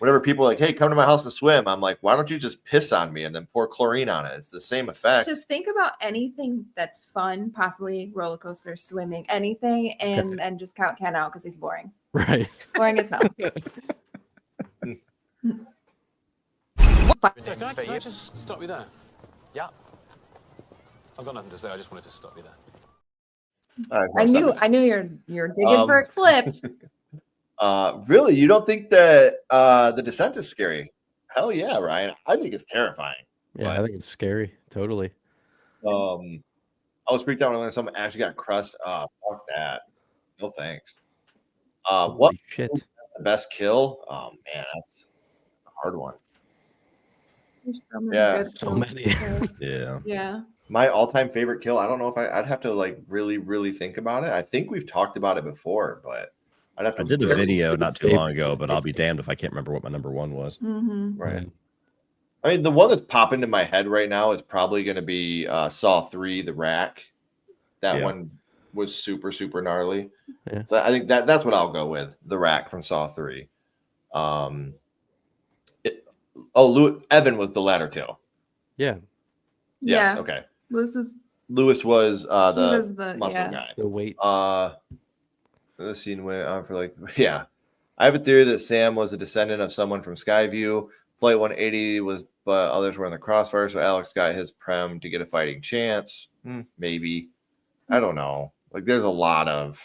E: Whenever people are like, "Hey, come to my house to swim," I'm like, "Why don't you just piss on me and then pour chlorine on it? It's the same effect."
D: Just think about anything that's fun, possibly roller coaster, swimming, anything, and just count Ken out because he's boring.
G: Right.
D: Boring as hell.
A: Can I just stop you there? Yeah. I've got nothing to say. I just wanted to stop you there.
E: All right,
D: I knew you're digging for a clip.
E: Really, you don't think that the Descent is scary? Hell yeah, Ryan. I think it's terrifying.
G: Yeah, I think it's scary. Totally.
E: I was freaked out when I learned someone actually got crushed. Fuck that. No thanks. What
G: shit?
E: The best kill? Oh man, that's a hard one.
D: There's so many
E: Yeah,
D: good
G: so
D: ones.
G: many.
F: Yeah.
D: Yeah.
E: My all-time favorite kill. I don't know if I'd have to like really think about it. I think we've talked about it before, but I'd have to.
F: I did a
E: really
F: video
E: think
F: not
E: of
F: too long
E: favorites.
F: ago, but I'll be damned if I can't remember what my number one was.
D: Mm-hmm.
E: Right. I mean, the one that's popping into my head right now is probably going to be Saw 3, The Rack. That one was super gnarly.
G: Yeah.
E: So I think that's what I'll go with. The Rack from Saw 3. Evan was the ladder kill.
G: Yeah.
E: Yes.
D: Yeah.
E: Okay.
D: Lewis
E: was the
D: was the
E: muscle
D: yeah.
E: guy.
G: The weights.
E: The scene went on for like, yeah. I have a theory that Sam was a descendant of someone from Skyview. Flight 180 was, but others were in the crossfire, so Alex got his prem to get a fighting chance. Maybe. I don't know. Like, there's a lot of.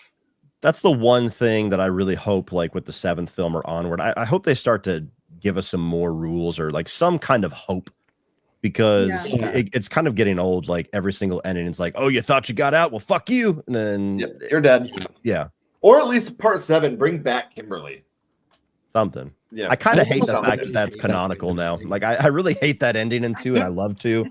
F: That's the one thing that I really hope, like with the 7th film or onward, I hope they start to give us some more rules or like some kind of hope, because it's kind of getting old. Like every single ending, it's like, oh, you thought you got out? Well, fuck you. And then
E: you're dead.
F: Yeah.
E: Or at least part 7, bring back Kimberly.
F: Something.
E: Yeah.
F: I kind of hate the
E: Something.
F: fact that that's canonical now. Like I really hate that ending in 2, and I love 2.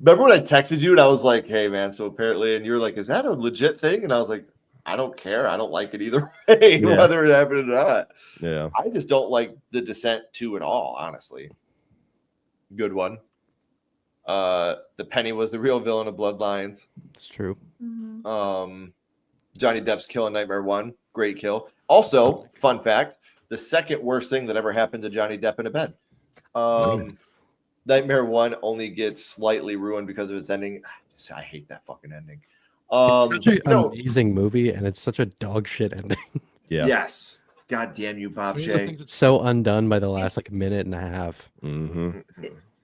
E: Remember when I texted you and I was like, hey man, so apparently, and you're like, is that a legit thing? And I was like, I don't care. I don't like it either way, whether it happened or not.
F: Yeah.
E: I just don't like the Descent 2 at all, honestly. Good one. The Penny was the real villain of Bloodlines.
G: It's true.
D: Mm-hmm.
E: Johnny Depp's kill in Nightmare 1. Great kill. Also, fun fact, the second worst thing that ever happened to Johnny Depp in a bed. Nightmare 1 only gets slightly ruined because of its ending. I hate that fucking ending.
G: It's such an amazing movie, and it's such a dog shit ending.
F: Yeah.
E: Yes. God damn you, Bob Shay.
G: It's so undone by the last like minute and a half.
F: Mm-hmm.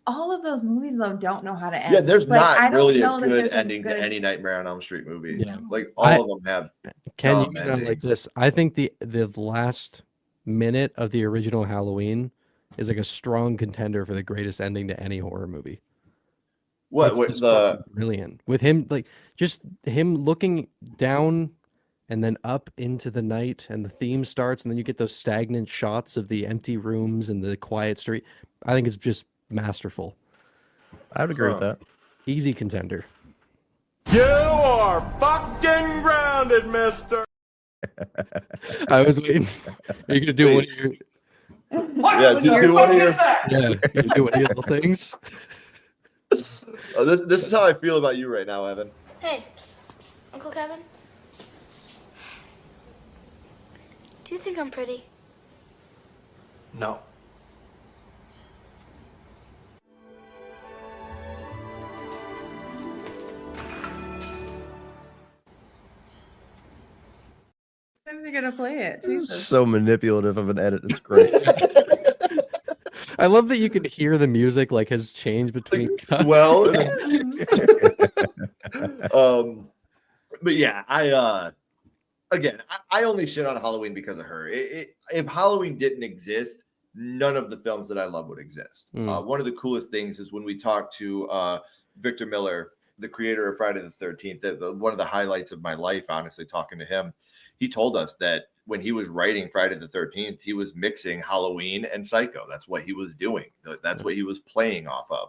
D: All of those movies though don't know how to end.
E: Yeah, there's
D: Like, I
E: not
D: don't
E: really a
D: know that
E: good
D: there's a
E: ending
D: good-
E: to any Nightmare on Elm Street movie.
G: Yeah.
E: Like all of them have.
G: Ken, you
E: dumb
G: know, like
E: endings.
G: this. I think the last minute of the original Halloween is like a strong contender for the greatest ending to any horror movie.
E: What
G: It's
E: with
G: just
E: the
G: fucking brilliant with him, like just him looking down and then up into the night, and the theme starts, and then you get those stagnant shots of the empty rooms and the quiet street. I think it's just masterful.
F: I would agree with that.
G: Easy contender.
H: You are fucking grounded, mister.
G: I was waiting. Are you gonna do one of your?
E: yeah, do one of your.
G: Yeah, you do any of the things.
E: This is how I feel about you right now, Evan.
K: Hey, Uncle Kevin. Do you think I'm pretty?
H: No.
D: When are they gonna play it? Jesus.
F: So manipulative of an edit. It's great.
G: I love that you can hear the music like has changed between cuts.
E: Swell. But yeah, I only shit on Halloween because of her. If Halloween didn't exist, none of the films that I love would exist. One of the coolest things is when we talked to Victor Miller, the creator of Friday the 13th, one of the highlights of my life, honestly, talking to him. He told us that when he was writing Friday the 13th, he was mixing Halloween and Psycho. That's what he was doing. That's what he was playing off of.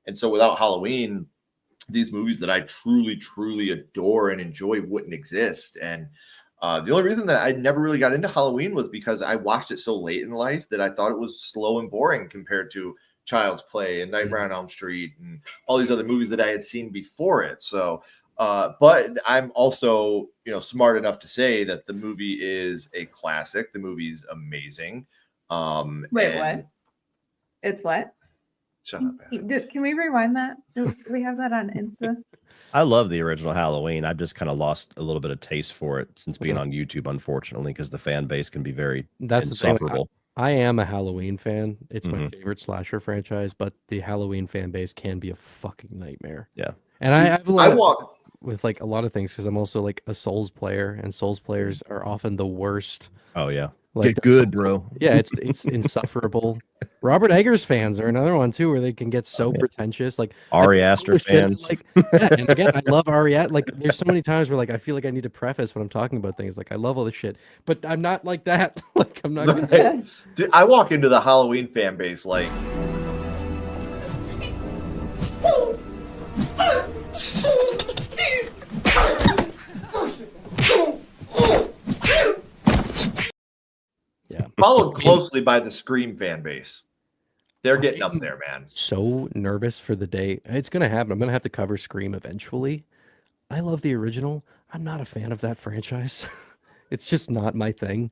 E: And so without Halloween, these movies that I truly adore and enjoy wouldn't exist. And the only reason that I never really got into Halloween was because I watched it so late in life that I thought it was slow and boring compared to Child's Play and Nightmare on Elm Street and all these other movies that I had seen before it. So, but I'm also, smart enough to say that the movie is a classic. The movie's amazing.
D: Wait, what? It's what?
E: Shut up, Ashley.
D: Can we rewind that? Do we have that on Insta?
F: I love the original Halloween. I've just kind of lost a little bit of taste for it since being on YouTube, unfortunately, because the fan base can be very insufferable.
G: I am a Halloween fan. It's my favorite slasher franchise, but the Halloween fan base can be a fucking nightmare.
F: Yeah.
G: And I have a lot with like a lot of things because I'm also like a Souls player, and Souls players are often the worst.
F: Oh yeah.
G: Like,
F: get good, bro.
G: Yeah, it's insufferable. Robert Eggers fans are another one too, where they can get so pretentious. Like
F: Ari Aster fans.
G: Like, yeah, and again, I love Ari Aster. Like, there's so many times where like I feel like I need to preface when I'm talking about things. Like, I love all this shit, but I'm not like that. Like, I'm not. Gonna...
E: Dude, I walk into the Halloween fan base like.
G: Yeah.
E: Followed closely by the Scream fan base. They're getting up there, man.
G: So nervous for the day. It's going to happen. I'm going to have to cover Scream eventually. I love the original. I'm not a fan of that franchise. It's just not my thing.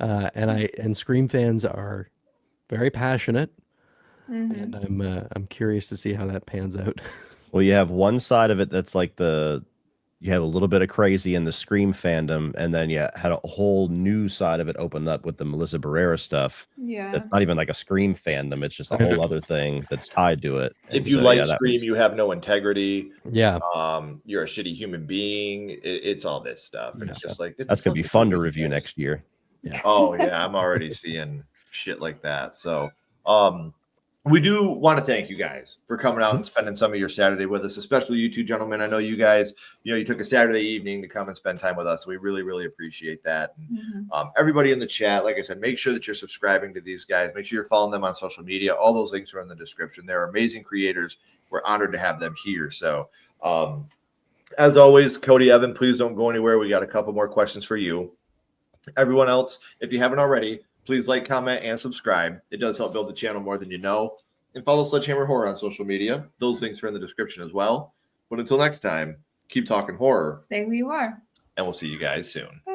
G: And Scream fans are very passionate. And I'm curious to see how that pans out.
F: Well, you have one side of it that's like you have a little bit of crazy in the Scream fandom, and then you had a whole new side of it opened up with the Melissa Barrera stuff.
D: Yeah.
F: That's not even like a Scream fandom. It's just a whole other thing that's tied to it.
E: If you Scream, you have no integrity.
G: Yeah.
E: You're a shitty human being. It's all this stuff. And it's just like
F: that's gonna be fun to review next year.
G: Yeah.
E: Oh yeah, I'm already seeing shit like that. So we do want to thank you guys for coming out and spending some of your Saturday with us, especially you two gentlemen. I know you guys, you took a Saturday evening to come and spend time with us. We really, really appreciate that. And, everybody in the chat, like I said, make sure that you're subscribing to these guys. Make sure you're following them on social media. All those links are in the description. They're amazing creators. We're honored to have them here. So as always, Cody, Evan, please don't go anywhere. We got a couple more questions for you. Everyone else, if you haven't already, please like, comment, and subscribe. It does help build the channel more than you know. And follow Sledgehammer Horror on social media. Those links are in the description as well. But until next time, keep talking horror.
D: Stay who you are.
E: And we'll see you guys soon.
D: Bye.